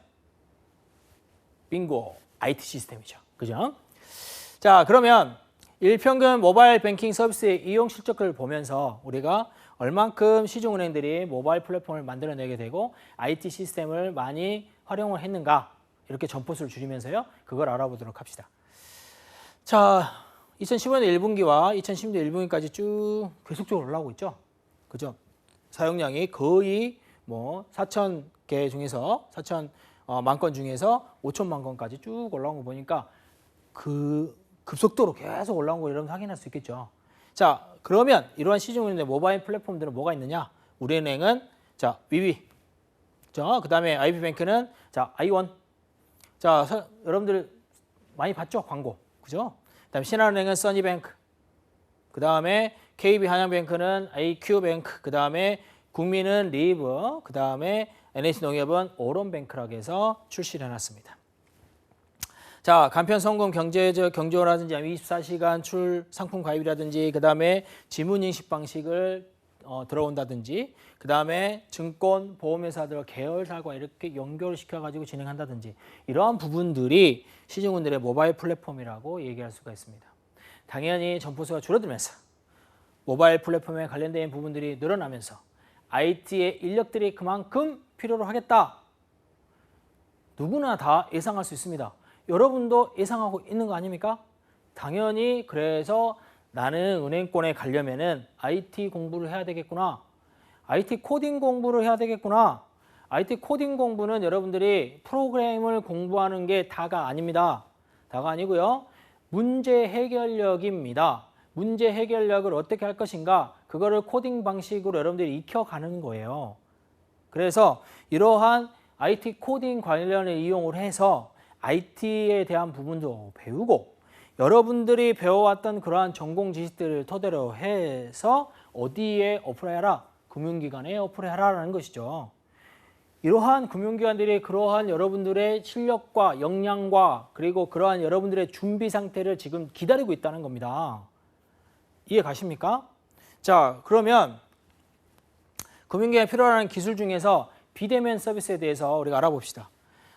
빙고, IT 시스템이죠. 그죠? 자, 그러면 일평균 모바일 뱅킹 서비스의 이용 실적을 보면서 우리가 얼만큼 시중은행들이 모바일 플랫폼을 만들어내게 되고 IT 시스템을 많이 활용을 했는가 이렇게 점포수를 줄이면서요. 그걸 알아보도록 합시다. 자, 2015년 1분기와 2016년 1분기까지 쭉 계속적으로 올라오고 있죠. 그죠? 사용량이 거의 4,000개 중에서 4,000만 건 중에서 5천만 건까지 쭉 올라온 거 보니까 그 급속도로 계속 올라온 거 여러분 확인할 수 있겠죠. 자, 그러면 이러한 시중은행의 모바일 플랫폼들은 뭐가 있느냐? 우리은행은 자, 위위. 자, 그다음에 IB뱅크는 자, 아이원. 자, 여러분들 많이 봤죠? 광고. 그죠? 그다음에 신한은행은 써니뱅크. 그다음에 KB한양뱅크는 IQ뱅크. 그다음에 국민은 리브. 그다음에 NH농협은 오론뱅크라고 해서 출시를 해놨습니다. 자, 간편 송금 경조라든지 24시간 출 상품 가입이라든지 그다음에 지문 인식 방식을 들어온다든지 그 다음에 증권, 보험회사들, 계열사과 이렇게 연결을 시켜가지고 진행한다든지 이러한 부분들이 시중은들의 모바일 플랫폼이라고 얘기할 수가 있습니다. 당연히 점포수가 줄어들면서 모바일 플랫폼에 관련된 부분들이 늘어나면서 IT의 인력들이 그만큼 필요로 하겠다. 누구나 다 예상할 수 있습니다. 여러분도 예상하고 있는 거 아닙니까? 당연히 그래서 나는 은행권에 가려면은 IT 공부를 해야 되겠구나. IT 코딩 공부를 해야 되겠구나. IT 코딩 공부는 여러분들이 프로그램을 공부하는 게 다가 아닙니다. 다가 아니고요. 문제 해결력입니다. 문제 해결력을 어떻게 할 것인가? 그거를 코딩 방식으로 여러분들이 익혀가는 거예요. 그래서 이러한 IT 코딩 관련을 이용을 해서 IT에 대한 부분도 배우고 여러분들이 배워왔던 그러한 전공 지식들을 토대로 해서 어디에 어플해라? 금융기관에 어플해라라는 것이죠. 이러한 금융기관들이 그러한 여러분들의 실력과 역량과 그리고 그러한 여러분들의 준비 상태를 지금 기다리고 있다는 겁니다. 이해 가십니까? 자, 그러면 금융기관에 필요한 기술 중에서 비대면 서비스에 대해서 우리가 알아봅시다.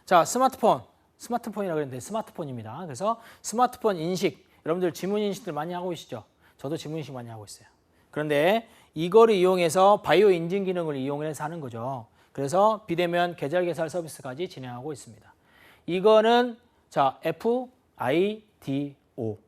자, 스마트폰이라고 그랬는데 스마트폰입니다. 그래서 스마트폰 인식, 여러분들 지문 인식들 많이 하고 계시죠? 저도 지문 인식 많이 하고 있어요. 그런데 이거를 이용해서 바이오 인증 기능을 이용해서 하는 거죠. 그래서 비대면 계절 개설 서비스까지 진행하고 있습니다. 이거는 자, FIDO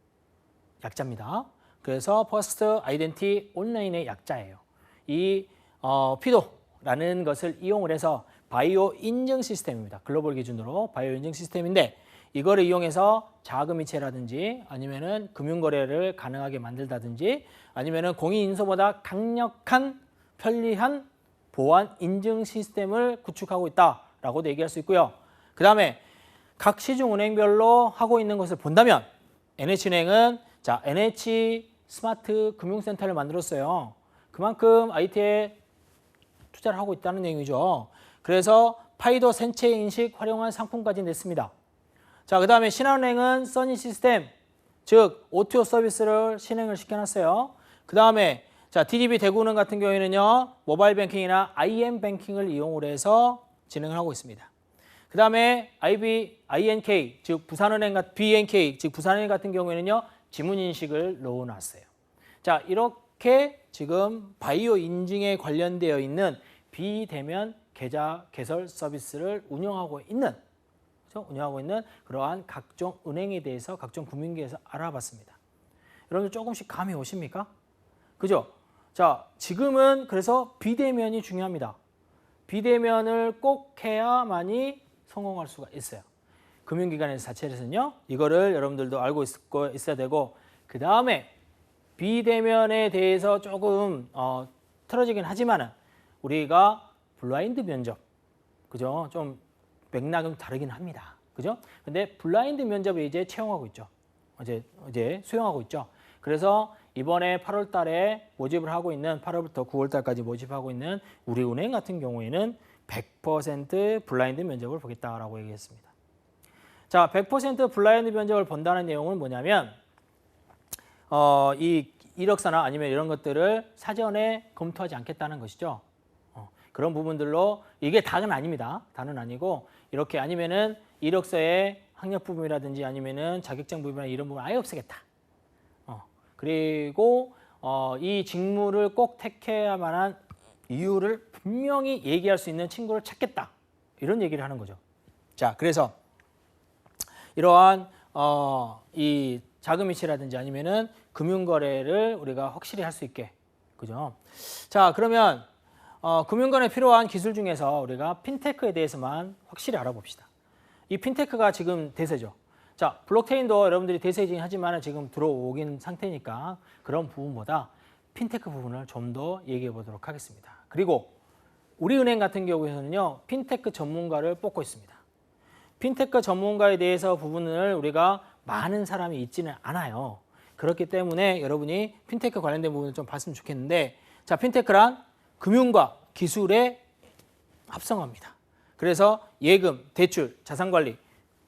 약자입니다. 그래서 First Identity Online의 약자예요. 이 FIDO라는 것을 이용을 해서 바이오 인증 시스템입니다. 글로벌 기준으로 바이오 인증 시스템인데 이거를 이용해서 자금이체라든지 아니면은 금융거래를 가능하게 만들다든지 아니면은 공인인수보다 강력한 편리한 보안 인증 시스템을 구축하고 있다라고도 얘기할 수 있고요. 그 다음에 각 시중은행별로 하고 있는 것을 본다면 NH은행은 자, NH 스마트 금융센터를 만들었어요. 그만큼 IT에 투자를 하고 있다는 얘기죠. 그래서 파이도 생체 인식 활용한 상품까지 냈습니다. 자, 그 다음에 신한은행은 써니 시스템, 즉 오토 서비스를 실행을 시켜놨어요. 그 다음에 자, DDB 대구은행 같은 경우에는요, 모바일 뱅킹이나 IM 뱅킹을 이용을 해서 진행을 하고 있습니다. 그 다음에 INK, 즉 부산은행 BNK, 즉 부산은행 같은 경우에는요, 지문 인식을 넣어놨어요. 자, 이렇게 지금 바이오 인증에 관련되어 있는 비대면 계좌 개설 서비스를 운영하고 있는 그러한 각종 은행에 대해서 각종 금융기에서 알아봤습니다. 여러분들 조금씩 감이 오십니까? 그죠? 자, 지금은 그래서 비대면이 중요합니다. 비대면을 꼭 해야만이 성공할 수가 있어요. 금융기관에서 자체에서는요. 이거를 여러분들도 알고 있어야 되고 그 다음에 비대면에 대해서 조금 틀어지긴 하지만은 우리가 블라인드 면접, 그죠? 좀 맥락은 다르긴 합니다. 그죠? 근데 블라인드 면접을 이제 채용하고 있죠. 이제 수용하고 있죠. 그래서 이번에 8월 달에 모집을 하고 있는 8월부터 9월 달까지 모집하고 있는 우리은행 같은 경우에는 100% 블라인드 면접을 보겠다라고 얘기했습니다. 자, 100% 블라인드 면접을 본다는 내용은 뭐냐면 이 이력서나 아니면 이런 것들을 사전에 검토하지 않겠다는 것이죠. 그런 부분들로 이게 다는 아닙니다. 다는 아니고 이렇게 아니면은 이력서에 학력 부분이라든지 아니면은 자격증 부분이나 이런 부분 아예 없애겠다. 그리고 이 직무를 꼭 택해야만 한 이유를 분명히 얘기할 수 있는 친구를 찾겠다. 이런 얘기를 하는 거죠. 자, 그래서 이러한 이 자금이체라든지 아니면은 금융거래를 우리가 확실히 할 수 있게, 그죠? 자, 그러면 금융권에 필요한 기술 중에서 우리가 핀테크에 대해서만 확실히 알아봅시다. 이 핀테크가 지금 대세죠. 자, 블록체인도 여러분들이 대세이긴 하지만 지금 들어오긴 상태니까 그런 부분보다 핀테크 부분을 좀 더 얘기해 보도록 하겠습니다. 그리고 우리은행 같은 경우에는요, 핀테크 전문가를 뽑고 있습니다. 핀테크 전문가에 대해서 부분을 우리가 많은 사람이 있지는 않아요. 그렇기 때문에 여러분이 핀테크 관련된 부분을 좀 봤으면 좋겠는데, 자, 핀테크란 금융과 기술의 합성어입니다. 그래서 예금, 대출, 자산관리,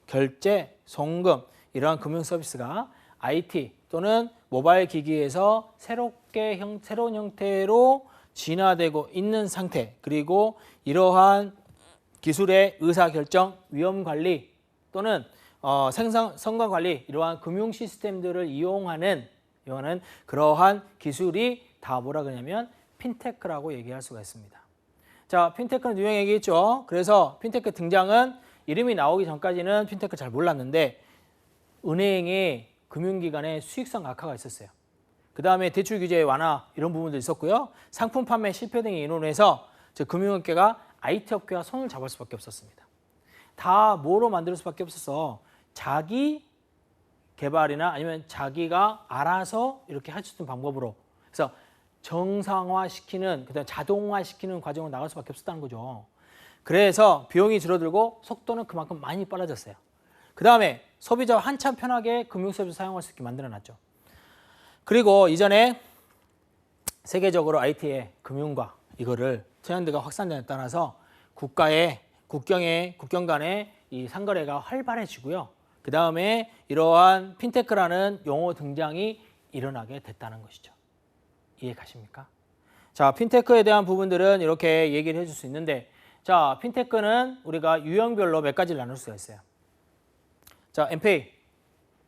결제, 송금 이러한 금융 서비스가 IT 또는 모바일 기기에서 새로운 형태로 진화되고 있는 상태, 그리고 이러한 기술의 의사결정, 위험관리 또는 생산성과관리, 이러한 금융 시스템들을 이용하는 그러한 기술이 다 뭐라 그러냐면 핀테크라고 얘기할 수가 있습니다. 자, 핀테크는 유형 얘기했죠. 그래서 핀테크 등장은 이름이 나오기 전까지는 핀테크 잘 몰랐는데 은행의 금융기관의 수익성 악화가 있었어요. 그 다음에 대출 규제 완화 이런 부분도 있었고요. 상품 판매 실패 등의 인원을 해서 금융업계가 IT 업계와 손을 잡을 수밖에 없었습니다. 다 뭐로 만들 수밖에 없었어. 자기 개발이나 아니면 자기가 알아서 이렇게 할 수 있는 방법으로. 그래서 정상화시키는, 그다음 자동화시키는 과정으로 나갈 수밖에 없었다는 거죠. 그래서 비용이 줄어들고 속도는 그만큼 많이 빨라졌어요. 그 다음에 소비자와 한참 편하게 금융서비스 사용할 수 있게 만들어놨죠. 그리고 이전에 세계적으로 IT의 금융과 이거를 트렌드가 확산됨에 따라서 국경 간의 이 상거래가 활발해지고요. 그 다음에 이러한 핀테크라는 용어 등장이 일어나게 됐다는 것이죠. 이해 가십니까? 자, 핀테크에 대한 부분들은 이렇게 얘기를 해줄 수 있는데, 자, 핀테크는 우리가 유형별로 몇 가지를 나눌 수가 있어요. 자, 엠페이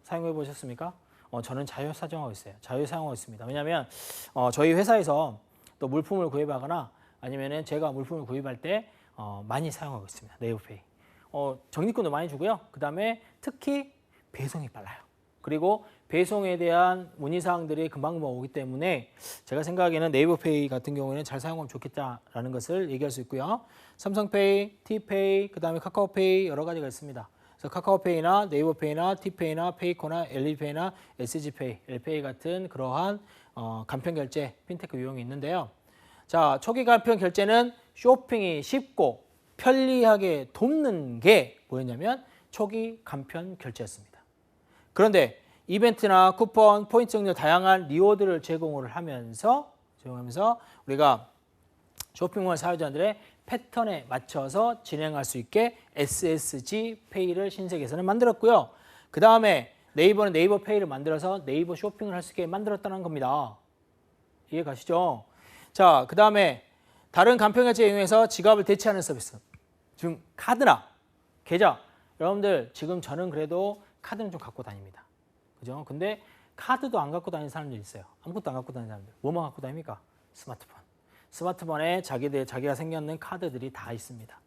사용해 보셨습니까? 저는 자유 사용하고 있어요. 자유 사용하고 있습니다. 왜냐하면 저희 회사에서 또 물품을 구입하거나 아니면은 제가 물품을 구입할 때 많이 사용하고 있습니다. 네이버페이. 적립금도 많이 주고요. 그 다음에 특히 배송이 빨라요. 그리고 배송에 대한 문의사항들이 금방금방 오기 때문에 제가 생각하기에는 네이버페이 같은 경우에는 잘 사용하면 좋겠다라는 것을 얘기할 수 있고요. 삼성페이, 티페이, 그 다음에 카카오페이 여러 가지가 있습니다. 그래서 카카오페이나 네이버페이나 티페이나 페이코나 엘리페이나 SG페이, 엘페이 같은 그러한 간편결제, 핀테크 유형이 있는데요. 자, 초기 간편 결제는 쇼핑이 쉽고 편리하게 돕는 게 뭐였냐면 초기 간편 결제였습니다. 그런데 이벤트나 쿠폰, 포인트 등의 다양한 리워드를 제공을 하면서 우리가 쇼핑몰 사용자들의 패턴에 맞춰서 진행할 수 있게 SSG 페이를 신세계에서는 만들었고요. 그 다음에 네이버는 네이버 페이를 만들어서 네이버 쇼핑을 할 수 있게 만들었다는 겁니다. 이해 가시죠? 자, 그 다음에 다른 간편결제 이용해서 지갑을 대체하는 서비스. 지금 카드나 계좌. 여러분들 지금 저는 그래도 카드는 좀 갖고 다닙니다. 그죠? 근데 카드도 안 갖고 다니는 사람들이 있어요. 아무것도 안 갖고 다니는 사람들. 뭐만 갖고 다닙니까? 스마트폰. 스마트폰에 자기가 생겼는 카드들이 다 있습니다.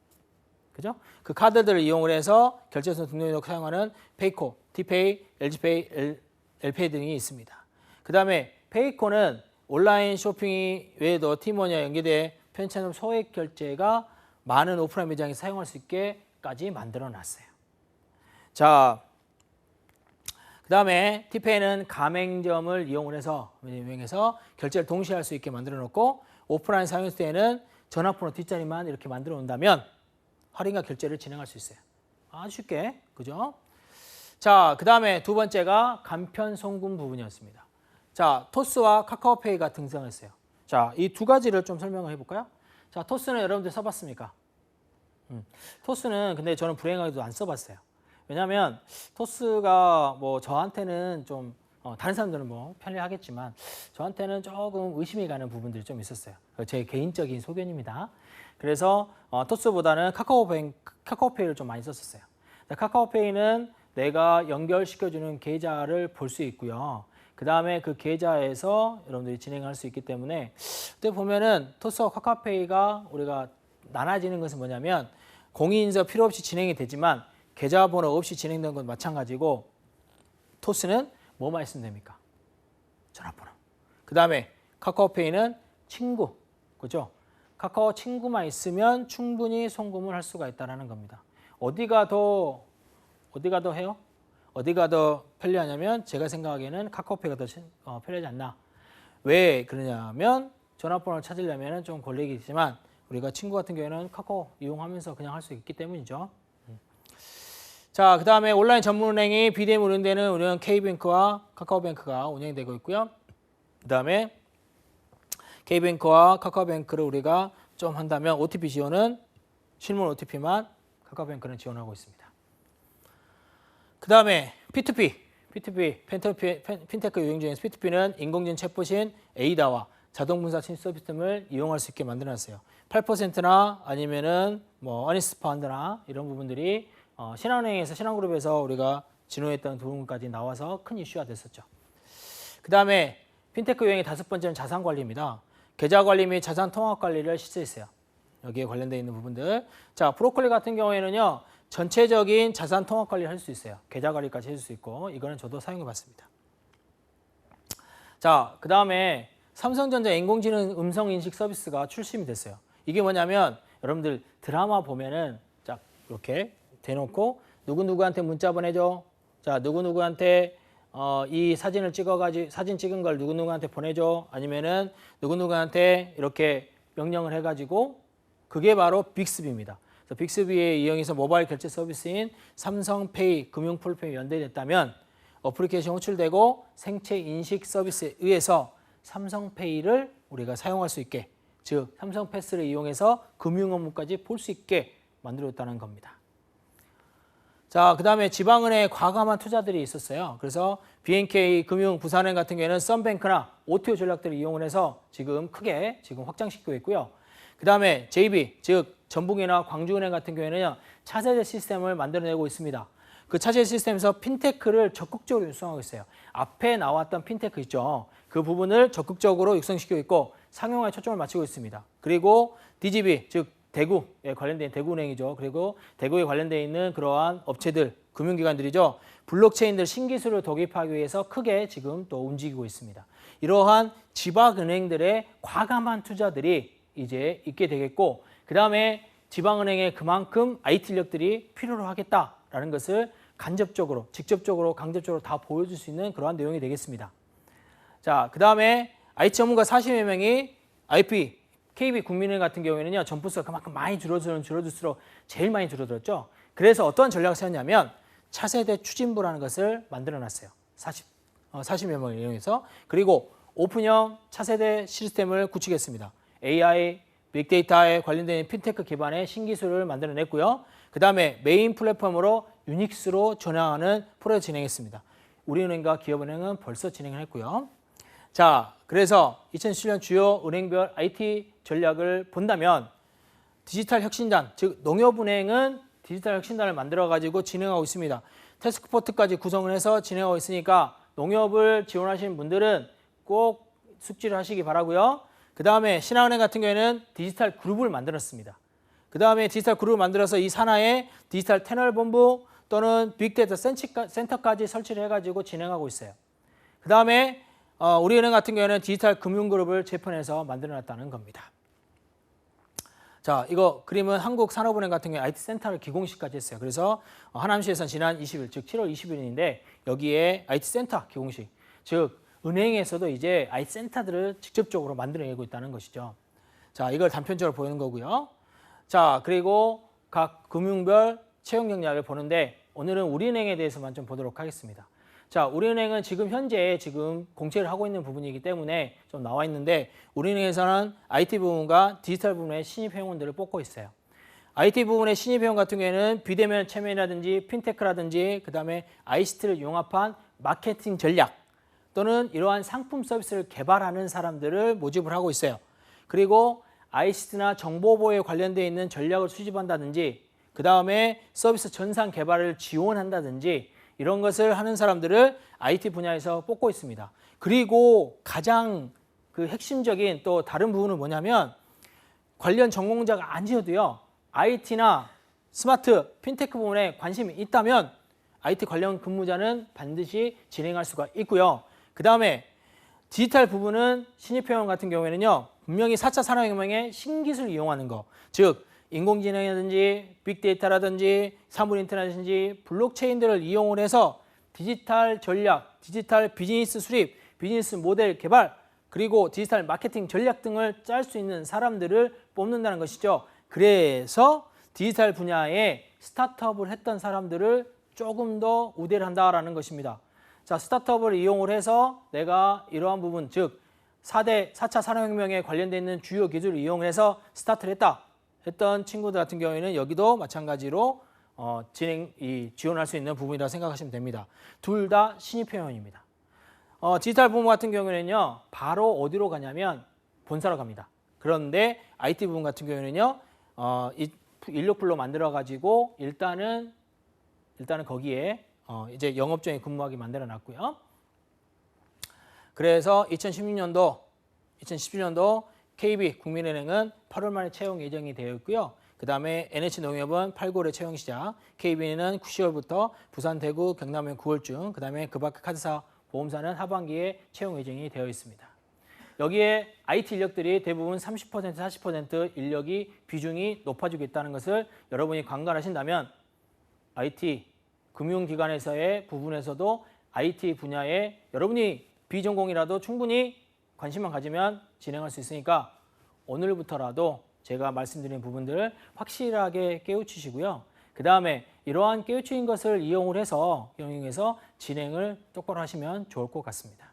그죠? 그 카드들을 이용을 해서 결제선 등록에 사용하는 페이코, 티페이, LG페이, 엘페이 등이 있습니다. 그 다음에 페이코는 온라인 쇼핑 외에도 티모니와 연계돼 편의점 소액 결제가 많은 오프라인 매장에 사용할 수 있게까지 만들어 놨어요. 자, 그 다음에 티페이는 가맹점을 이용을 해서 결제를 동시에 할 수 있게 만들어 놓고 오프라인 사용 때에는 전화번호 뒷자리만 이렇게 만들어 놓는다면 할인과 결제를 진행할 수 있어요. 아주 쉽게, 그죠? 자, 그 다음에 두 번째가 간편 송금 부분이었습니다. 자, 토스와 카카오페이가 등장했어요. 자, 이 두 가지를 좀 설명을 해볼까요? 자, 토스는 여러분들 써봤습니까? 토스는 근데 저는 불행하게도 안 써봤어요. 왜냐하면 토스가 뭐 저한테는 좀 다른 사람들은 뭐 편리하겠지만 저한테는 조금 의심이 가는 부분들이 좀 있었어요. 제 개인적인 소견입니다. 그래서 토스보다는 카카오페이를 좀 많이 썼었어요. 카카오페이는 내가 연결시켜주는 계좌를 볼 수 있고요. 그 다음에 그 계좌에서 여러분들이 진행할 수 있기 때문에 그때 보면은 토스와 카카오페이가 우리가 나눠지는 것은 뭐냐면 공인인증 필요 없이 진행이 되지만 계좌번호 없이 진행된 건 마찬가지고 토스는 뭐만 있으면 됩니까? 전화번호. 그 다음에 카카오페이는 친구, 그죠? 카카오 친구만 있으면 충분히 송금을 할 수가 있다는 겁니다. 어디가 더 해요? 어디가 더 편리하냐면 제가 생각하기에는 카카오페이가 더 편리하지 않나. 왜 그러냐면 전화번호를 찾으려면 좀 걸리겠지만 우리가 친구 같은 경우에는 카카오 이용하면서 그냥 할 수 있기 때문이죠. 자, 그 다음에 온라인 전문은행이 BDM 운영되는 우리는 K뱅크와 카카오뱅크가 운영되고 있고요. 그 다음에 K뱅크와 카카오뱅크를 우리가 좀 한다면 OTP 지원은 실물 OTP만 카카오뱅크는 지원하고 있습니다. 그 다음에 P2P, 핀테크 유행 중에서 P2P는 인공지능 챗봇인 에이다와 자동 분사 침입 서비스를 이용할 수 있게 만들어놨어요. 8%나 아니면은 뭐 어니스트 펀드나 이런 부분들이 신한은행에서 신한그룹에서 우리가 진호했던 부분까지 나와서 큰 이슈가 됐었죠. 그 다음에 핀테크 유형의 5번째는 자산 관리입니다. 계좌 관리 및 자산 통합 관리를 실시했어요. 여기에 관련되어 있는 부분들. 자, 브로콜리 같은 경우에는요, 전체적인 자산 통합 관리를 할 수 있어요. 계좌 관리까지 해줄 수 있고, 이거는 저도 사용해 봤습니다. 자, 그 다음에 삼성전자 인공지능 음성 인식 서비스가 출시이 됐어요. 이게 뭐냐면 여러분들 드라마 보면은 자, 이렇게 대놓고 누구누구한테 문자 보내줘. 자, 누구누구한테 이 사진을 찍어가지고 사진 찍은 걸 누구누구한테 보내줘. 아니면은 누구누구한테 이렇게 명령을 해가지고 그게 바로 빅스비입니다. 그래서 빅스비에 이용해서 모바일 결제 서비스인 삼성페이 금융플랫폼이 연동됐다면 어플리케이션 호출되고 생체 인식 서비스에 의해서 삼성페이를 우리가 사용할 수 있게, 즉 삼성패스를 이용해서 금융 업무까지 볼 수 있게 만들었다는 겁니다. 자, 그 다음에 지방은행에 과감한 투자들이 있었어요. 그래서 BNK 금융 부산은행 같은 경우에는 썬뱅크나 OTO 전략들을 이용을 해서 지금 크게 확장시키고 있고요. 그 다음에 JB, 즉 전북이나 광주은행 같은 경우에는 차세대 시스템을 만들어내고 있습니다. 그 차세대 시스템에서 핀테크를 적극적으로 육성하고 있어요. 앞에 나왔던 핀테크 있죠. 그 부분을 적극적으로 육성시키고 있고 상용화에 초점을 맞추고 있습니다. 그리고 DGB, 즉 대구에 관련된 대구은행이죠. 그리고 대구에 관련되어 있는 그러한 업체들, 금융기관들이죠. 블록체인들 신기술을 도입하기 위해서 크게 지금 또 움직이고 있습니다. 이러한 지방은행들의 과감한 투자들이 이제 있게 되겠고, 그 다음에 지방은행에 그만큼 IT 인력들이 필요로 하겠다라는 것을 간접적으로, 직접적으로, 강접적으로 다 보여줄 수 있는 그러한 내용이 되겠습니다. 자, 그 다음에 IT 전문가 40여 명이 IP, KB 국민은행 같은 경우에는요, 점포수가 그만큼 많이 줄어들수록 제일 많이 줄어들었죠. 그래서 어떤 전략을 세웠냐면 차세대 추진부라는 것을 만들어놨어요. 40여 명을 이용해서. 그리고 오픈형 차세대 시스템을 구축했습니다. AI, 빅데이터에 관련된 핀테크 기반의 신기술을 만들어냈고요. 그 다음에 메인 플랫폼으로 유닉스로 전향하는 프로젝트 진행했습니다. 우리은행과 기업은행은 벌써 진행을 했고요. 자, 그래서 2017년 주요 은행별 IT 전략을 본다면 디지털 혁신단, 즉 농협은행은 디지털 혁신단을 만들어가지고 진행하고 있습니다. 태스크포트까지 구성을 해서 진행하고 있으니까 농협을 지원하시는 분들은 꼭 숙지를 하시기 바라고요. 그 다음에 신한은행 같은 경우에는 디지털 그룹을 만들었습니다. 그 다음에 디지털 그룹을 만들어서 이 산하에 디지털 채널 본부 또는 빅데이터 센터까지 설치를 해가지고 진행하고 있어요. 그 다음에 우리은행 같은 경우에는 디지털 금융그룹을 재편해서 만들어놨다는 겁니다. 자, 이거 그림은 한국산업은행 같은 경우에 IT 센터를 기공식까지 했어요. 그래서 하남시에서는 지난 20일, 즉 7월 20일인데 여기에 IT 센터 기공식, 즉 은행에서도 이제 IT 센터들을 직접적으로 만들어내고 있다는 것이죠. 자, 이걸 단편적으로 보이는 거고요. 자, 그리고 각 금융별 채용 경략을 보는데 오늘은 우리은행에 대해서만 좀 보도록 하겠습니다. 자, 우리은행은 지금 현재 공채를 하고 있는 부분이기 때문에 좀 나와 있는데 우리은행에서는 IT 부분과 디지털 부분의 신입 회원들을 뽑고 있어요. IT 부분의 신입 회원 같은 경우에는 비대면 체면이라든지 핀테크라든지 그 다음에 ICT를 융합한 마케팅 전략 또는 이러한 상품 서비스를 개발하는 사람들을 모집을 하고 있어요. 그리고 ICT나 정보보호에 관련되어 있는 전략을 수집한다든지 그 다음에 서비스 전산 개발을 지원한다든지 이런 것을 하는 사람들을 IT 분야에서 뽑고 있습니다. 그리고 가장 그 핵심적인 또 다른 부분은 뭐냐면 관련 전공자가 아니어도요. IT나 스마트, 핀테크 부분에 관심이 있다면 IT 관련 근무자는 반드시 진행할 수가 있고요. 그 다음에 디지털 부분은 신입회원 같은 경우에는요. 분명히 4차 산업혁명의 신기술을 이용하는 거, 즉 인공지능이라든지 빅데이터라든지 사물 인터넷이라든지 블록체인들을 이용을 해서 디지털 전략, 디지털 비즈니스 수립, 비즈니스 모델 개발, 그리고 디지털 마케팅 전략 등을 짤 수 있는 사람들을 뽑는다는 것이죠. 그래서 디지털 분야에 스타트업을 했던 사람들을 조금 더 우대를 한다라는 것입니다. 자, 스타트업을 이용을 해서 내가 이러한 부분, 즉 4차 산업혁명에 관련되어 있는 주요 기술을 이용해서 스타트를 했던 친구들 같은 경우에는 여기도 마찬가지로 지원할 수 있는 부분이라고 생각하시면 됩니다. 둘 다 신입 회원입니다. 디지털 부문 같은 경우에는요, 바로 어디로 가냐면 본사로 갑니다. 그런데 IT 부분 같은 경우에는요, 이 인력풀로 만들어 가지고 일단은 거기에 이제 영업정에 근무하게 만들어 놨고요. 그래서 2016년도 KB 국민은행은 8월 말에 채용 예정이 되어 있고요. 그 다음에 NH농협은 8월에 채용 시작, KB는 10월부터 부산, 대구, 경남은 9월쯤, 그 다음에 그 밖 카드사, 보험사는 하반기에 채용 예정이 되어 있습니다. 여기에 IT 인력들이 대부분 30%, 40% 인력이 비중이 높아지고 있다는 것을 여러분이 관광하신다면 IT, 금융기관에서의 부분에서도 IT 분야에 여러분이 비전공이라도 충분히 관심만 가지면 진행할 수 있으니까 오늘부터라도 제가 말씀드린 부분들을 확실하게 깨우치시고요. 그 다음에 이러한 깨우친 것을 이용해서 진행을 똑바로 하시면 좋을 것 같습니다.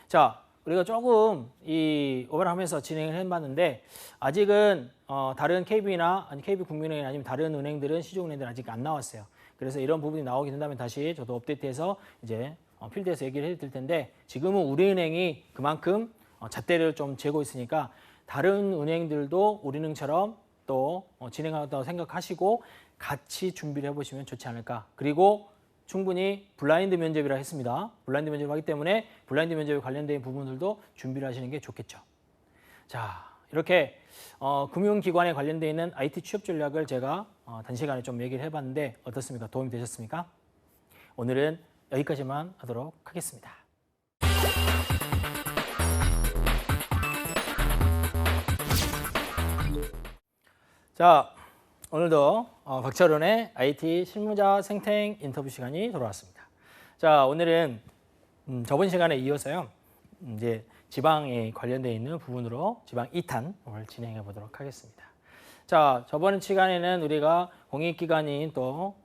자, 우리가 조금 이 오버랩하면서 진행을 해봤는데 아직은 다른 KB나 KB 국민은행 아니면 다른 은행들은 시중은행들은 아직 안 나왔어요. 그래서 이런 부분이 나오게 된다면 다시 저도 업데이트해서 이제 필드에서 얘기를 해드릴 텐데 지금은 우리은행이 그만큼 잣대를 좀 재고 있으니까 다른 은행들도 우리은행처럼 또 진행한다고 생각하시고 같이 준비를 해보시면 좋지 않을까. 그리고 충분히 블라인드 면접이라 했습니다. 블라인드 면접을 하기 때문에 블라인드 면접에 관련된 부분들도 준비를 하시는 게 좋겠죠. 자, 이렇게 금융기관에 관련되어 있는 IT 취업 전략을 제가 단시간에 좀 얘기를 해봤는데 어떻습니까? 도움이 되셨습니까? 오늘은 여기까지만 하도록 하겠습니다. 자, 오늘도 박철훈의 IT 실무자 생태 인터뷰 시간이 돌아왔습니다. 자, 오늘은 저번 시간에 이어서요. 이제 지방에 관련되어 있는 부분으로 지방 2탄을 진행해 보도록 하겠습니다. 자, 저번 시간에는 우리가 공익기관인 또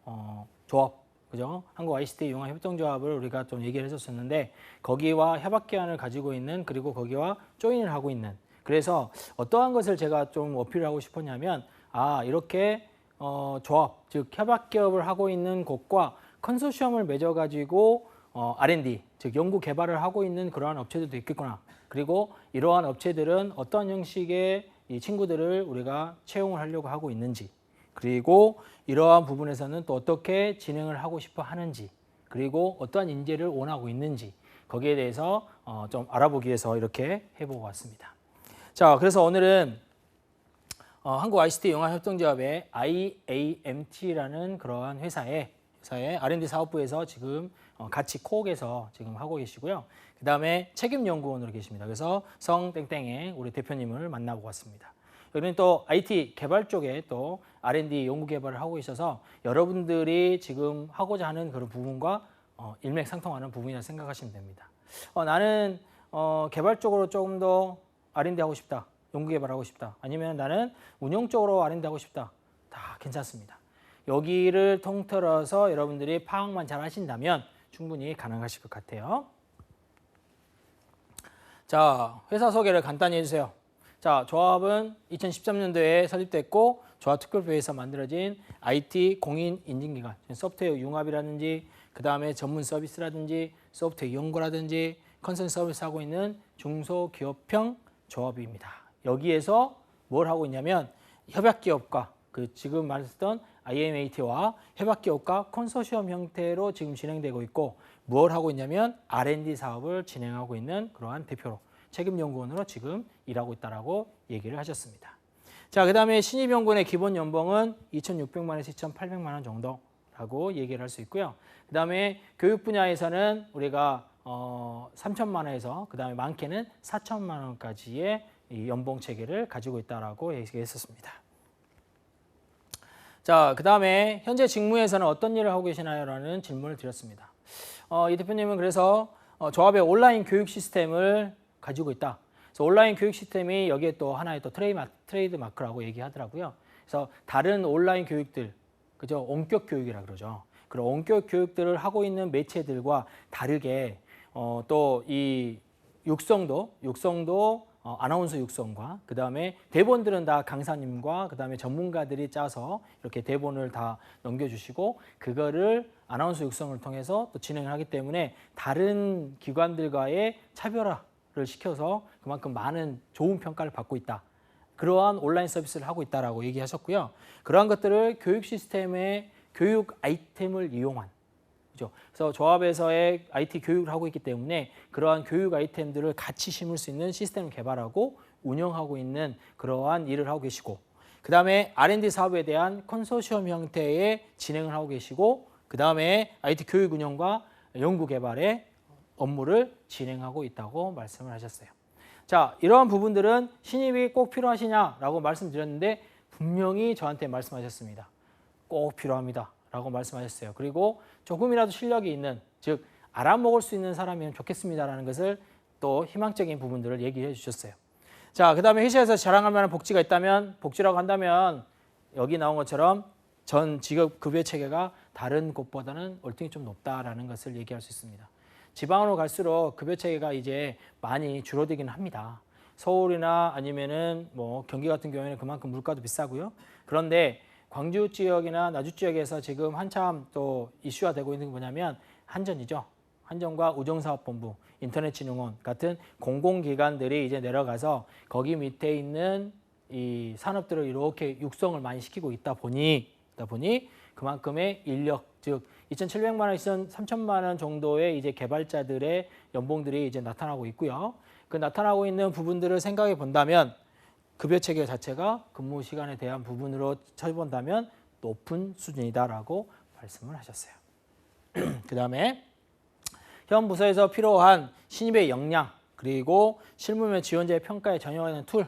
조합, 그죠? 한국 ICT 융합 협동조합을 우리가 좀 얘기를 했었었는데 거기와 협약기관을 가지고 있는 그리고 거기와 조인을 하고 있는 그래서 어떠한 것을 제가 좀 어필하고 싶었냐면 이렇게 조합, 즉 협약기업을 하고 있는 곳과 컨소시엄을 맺어가지고 R&D, 즉 연구 개발을 하고 있는 그러한 업체들도 있겠구나. 그리고 이러한 업체들은 어떤 형식의 이 친구들을 우리가 채용을 하려고 하고 있는지, 그리고 이러한 부분에서는 또 어떻게 진행을 하고 싶어 하는지, 그리고 어떠한 인재를 원하고 있는지 거기에 대해서 좀 알아보기 위해서 이렇게 해보고 왔습니다. 자, 그래서 오늘은 한국 ICT 융합협동조합의 IAMT라는 그러한 회사의 R&D 사업부에서 지금 같이 코옥에서 지금 하고 계시고요. 그 다음에 책임연구원으로 계십니다. 그래서 성땡땡의 우리 대표님을 만나고 왔습니다. 여기는 또 IT 개발 쪽에 또 R&D 연구 개발을 하고 있어서 여러분들이 지금 하고자 하는 그런 부분과 일맥상통하는 부분이라고 생각하시면 됩니다. 나는 개발 쪽으로 조금 더 R&D 하고 싶다. 연구 개발하고 싶다. 아니면 나는 운영 쪽으로 R&D 하고 싶다. 다 괜찮습니다. 여기를 통틀어서 여러분들이 파악만 잘 하신다면 충분히 가능하실 것 같아요. 자, 회사 소개를 간단히 해주세요. 자, 조합은 2013년도에 설립됐고 조합특별부에서 만들어진 IT 공인 인증기관, 소프트웨어 융합이라든지 그 다음에 전문 서비스라든지 소프트웨어 연구라든지 컨설팅 서비스 하고 있는 중소기업형 조합입니다. 여기에서 뭘 하고 있냐면 협약기업과 지금 말했던 IMAT와 협약기업과 컨소시엄 형태로 지금 진행되고 있고 뭘 하고 있냐면 R&D 사업을 진행하고 있는 그러한 대표로 책임연구원으로 지금 일하고 있다라고 얘기를 하셨습니다. 자, 그 다음에 신입연구원의 기본 연봉은 2,600만 원에서 2,800만 원 정도라고 얘기를 할 수 있고요. 그 다음에 교육 분야에서는 우리가 3천만 원에서 그 다음에 많게는 4천만 원까지의 이 연봉 체계를 가지고 있다라고 얘기했었습니다. 자, 그 다음에 현재 직무에서는 어떤 일을 하고 계시나요? 라는 질문을 드렸습니다. 이 대표님은 그래서 조합의 온라인 교육 시스템을 가지고 있다. 그래서 온라인 교육 시스템이 여기에 또 하나의 또 트레이드 마크라고 얘기하더라고요. 그래서 다른 온라인 교육들, 그죠? 원격 교육이라 그러죠. 그런 원격 교육들을 하고 있는 매체들과 다르게 또 이 육성도 아나운서 육성과 그 다음에 대본들은 다 강사님과 그 다음에 전문가들이 짜서 이렇게 대본을 다 넘겨주시고 그거를 아나운서 육성을 통해서 또 진행을 하기 때문에 다른 기관들과의 차별화를 시켜서 그만큼 많은 좋은 평가를 받고 있다. 그러한 온라인 서비스를 하고 있다라고 얘기하셨고요. 그러한 것들을 교육 시스템의 교육 아이템을 이용한, 그죠? 그래서 조합에서의 IT 교육을 하고 있기 때문에 그러한 교육 아이템들을 같이 심을 수 있는 시스템을 개발하고 운영하고 있는 그러한 일을 하고 계시고, 그 다음에 R&D 사업에 대한 컨소시엄 형태의 진행을 하고 계시고, 그 다음에 IT 교육 운영과 연구 개발의 업무를 진행하고 있다고 말씀을 하셨어요. 자, 이러한 부분들은 신입이 꼭 필요하시냐라고 말씀드렸는데 분명히 저한테 말씀하셨습니다. 꼭 필요합니다 라고 말씀하셨어요. 그리고 조금이라도 실력이 있는, 즉 알아먹을 수 있는 사람이면 좋겠습니다라는 것을 또 희망적인 부분들을 얘기해 주셨어요. 자, 그 다음에 회사에서 자랑할 만한 복지가 있다면, 복지라고 한다면 여기 나온 것처럼 전 직업 급여 체계가 다른 곳보다는 월등히 좀 높다라는 것을 얘기할 수 있습니다. 지방으로 갈수록 급여 체계가 이제 많이 줄어들긴 합니다. 서울이나 아니면은 뭐 경기 같은 경우에는 그만큼 물가도 비싸고요. 그런데 광주 지역이나 나주 지역에서 지금 한참 또 이슈화 되고 있는 게 뭐냐면 한전이죠. 한전과 우정사업본부, 인터넷진흥원 같은 공공기관들이 이제 내려가서 거기 밑에 있는 이 산업들을 이렇게 육성을 많이 시키고 있다 보니 그만큼의 인력, 즉 2,700만 원, 3,000만 원 정도의 이제 개발자들의 연봉들이 이제 나타나고 있고요. 그 나타나고 있는 부분들을 생각해 본다면 급여 체계 자체가 근무 시간에 대한 부분으로 쳐본다면 높은 수준이다라고 말씀을 하셨어요. 그 다음에 현 부서에서 필요한 신입의 역량, 그리고 실무면 지원자의 평가에 전용하는 툴.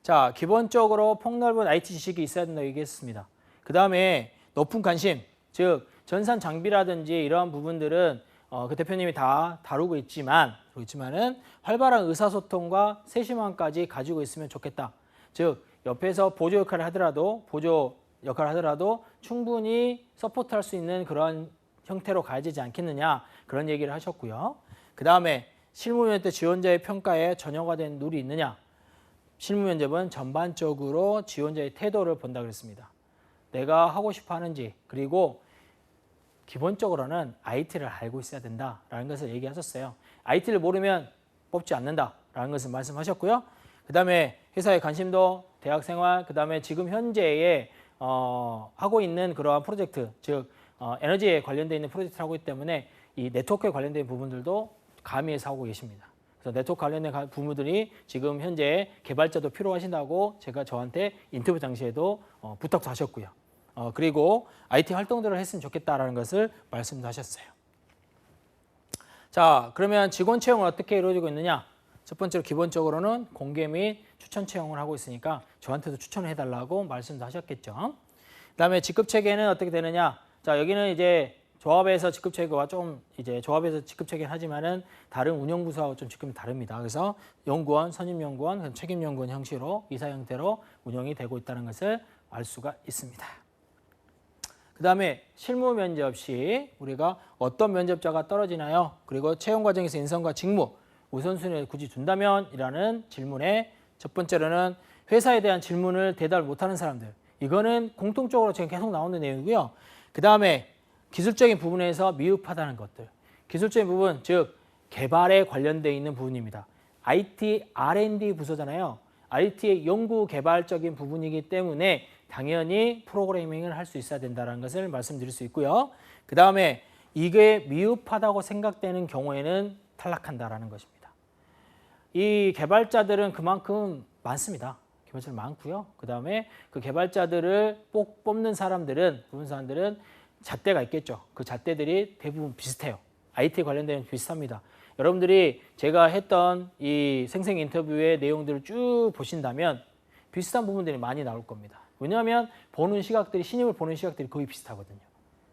자, 기본적으로 폭넓은 IT 지식이 있어야 된다고 얘기했습니다. 그 다음에 높은 관심, 즉 전산 장비라든지 이러한 부분들은 그 대표님이 다 다루고 있지만은 활발한 의사소통과 세심함까지 가지고 있으면 좋겠다. 즉 옆에서 보조 역할을 하더라도 충분히 서포트할 수 있는 그런 형태로 가야 되지 않겠느냐, 그런 얘기를 하셨고요. 그 다음에 실무면접 지원자의 평가에 전혀가 된 룰이 있느냐. 실무면접은 전반적으로 지원자의 태도를 본다 그랬습니다. 내가 하고 싶어 하는지, 그리고 기본적으로는 IT를 알고 있어야 된다라는 것을 얘기하셨어요. IT를 모르면 뽑지 않는다라는 것을 말씀하셨고요. 그 다음에 회사의 관심도, 대학생활, 그 다음에 지금 현재에 하고 있는 그러한 프로젝트, 즉 에너지에 관련되어 있는 프로젝트를 하고 있기 때문에 이 네트워크에 관련된 부분들도 가미해서 하고 계십니다. 그래서 네트워크 관련된 부분들이 지금 현재 개발자도 필요하신다고 제가 저한테 인터뷰 당시에도 부탁도 하셨고요. 그리고 IT 활동들을 했으면 좋겠다라는 것을 말씀도 하셨어요. 자, 그러면 직원 채용은 어떻게 이루어지고 있느냐? 첫 번째로 기본적으로는 공개 및 추천 채용을 하고 있으니까 저한테도 추천을 해달라고 말씀도 하셨겠죠. 그 다음에 직급 체계는 어떻게 되느냐? 자, 여기는 이제 조합에서 직급 체계가 좀 이제 조합에서 직급 체계는 하지만은 다른 운영 부서하고 좀 직급이 다릅니다. 그래서 연구원, 선임연구원, 책임연구원 형식으로 이사 형태로 운영이 되고 있다는 것을 알 수가 있습니다. 그 다음에 실무 면접 시 우리가 어떤 면접자가 떨어지나요? 그리고 채용 과정에서 인성과 직무 우선순위를 굳이 둔다면 이라는 질문에 첫 번째로는 회사에 대한 질문을 대답을 못하는 사람들. 이거는 공통적으로 지금 계속 나오는 내용이고요. 그 다음에 기술적인 부분에서 미흡하다는 것들. 기술적인 부분, 즉 개발에 관련되어 있는 부분입니다. IT R&D 부서잖아요. IT의 연구 개발적인 부분이기 때문에 당연히 프로그래밍을 할 수 있어야 된다는 것을 말씀드릴 수 있고요. 그 다음에 이게 미흡하다고 생각되는 경우에는 탈락한다라는 것입니다. 이 개발자들은 그만큼 많습니다. 개발자들 많고요. 그 다음에 그 개발자들을 뽑는 사람들은 잣대가 있겠죠. 그 잣대들이 대부분 비슷해요. IT 관련된 비슷합니다. 여러분들이 제가 했던 이 생생 인터뷰의 내용들을 쭉 보신다면 비슷한 부분들이 많이 나올 겁니다. 왜냐하면 신입을 보는 시각들이 거의 비슷하거든요.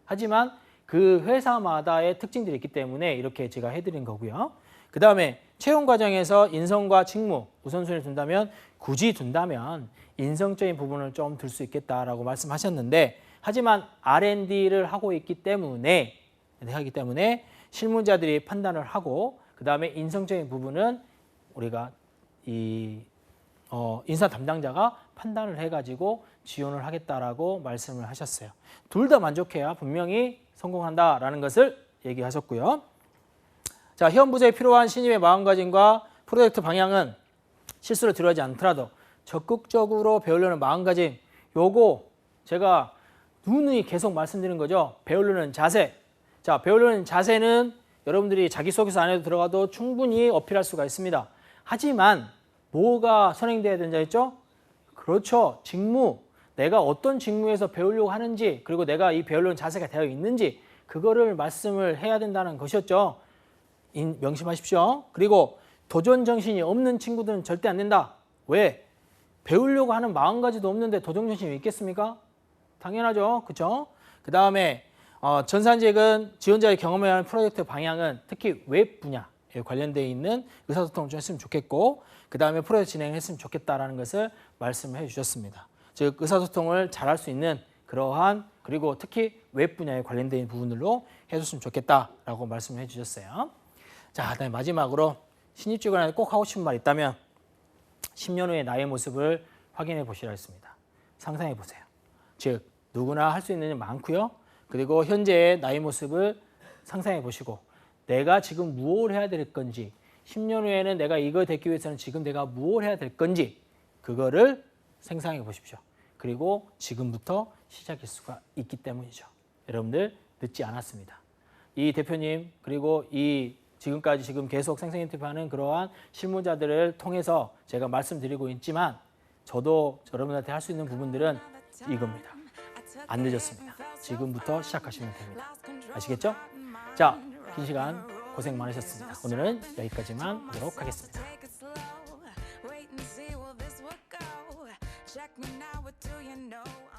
하지만 그 회사마다의 특징들이 있기 때문에 이렇게 제가 해드린 거고요. 그 다음에 채용 과정에서 인성과 직무 우선순위를 굳이 둔다면 인성적인 부분을 좀 들 수 있겠다라고 말씀하셨는데, 하지만 R&D를 하고 있기 때문에 실무자들이 판단을 하고, 그 다음에 인성적인 부분은 우리가 인사 담당자가 판단을 해가지고 지원을 하겠다라고 말씀을 하셨어요. 둘 다 만족해야 분명히 성공한다라는 것을 얘기하셨고요. 자, 현 부서에 필요한 신입의 마음가짐과 프로젝트 방향은 실수를 들어하지 않더라도 적극적으로 배우려는 마음가짐, 요거 제가 누누이 계속 말씀드린 거죠. 배우려는 자세. 자, 배우려는 자세는 여러분들이 자기소개서 안에도 들어가도 충분히 어필할 수가 있습니다. 하지만 뭐가 선행돼야 된다 했죠? 그렇죠. 직무. 내가 어떤 직무에서 배우려고 하는지, 그리고 내가 이 배우려는 자세가 되어 있는지 그거를 말씀을 해야 된다는 것이었죠. 명심하십시오. 그리고 도전 정신이 없는 친구들은 절대 안 된다. 왜? 배우려고 하는 마음가짐도 없는데 도전 정신이 있겠습니까? 당연하죠. 그렇죠? 그 다음에 전산직은 지원자의 경험해야 하는 프로젝트 방향은 특히 웹 분야에 관련되어 있는 의사소통을 좀 했으면 좋겠고, 그 다음에 프로젝트 진행을 했으면 좋겠다라는 것을 말씀해 주셨습니다. 즉 의사소통을 잘할 수 있는 그러한, 그리고 특히 웹 분야에 관련되어 있는 부분들로 해줬으면 좋겠다라고 말씀해 주셨어요. 자, 그다음에 마지막으로 신입직원한테 꼭 하고 싶은 말 있다면 10년 후의 나의 모습을 확인해 보시라 했습니다. 상상해 보세요. 즉 누구나 할 수 있는 일 많고요. 그리고 현재의 나의 모습을 상상해 보시고 내가 지금 무엇을 해야 될 건지, 10년 후에는 내가 이걸 되기 위해서는 지금 내가 무엇을 해야 될 건지 그거를 생각해 보십시오. 그리고 지금부터 시작일 수가 있기 때문이죠. 여러분들 늦지 않았습니다. 이 대표님 그리고 이 지금까지 지금 계속 생생 인터뷰하는 그러한 실무자들을 통해서 제가 말씀드리고 있지만 저도 여러분한테 할 수 있는 부분들은 이겁니다. 안 늦었습니다. 지금부터 시작하시면 됩니다. 아시겠죠? 자, 긴 시간 고생 많으셨습니다. 오늘은 여기까지만 하도록 하겠습니다. Check me now, what do you know?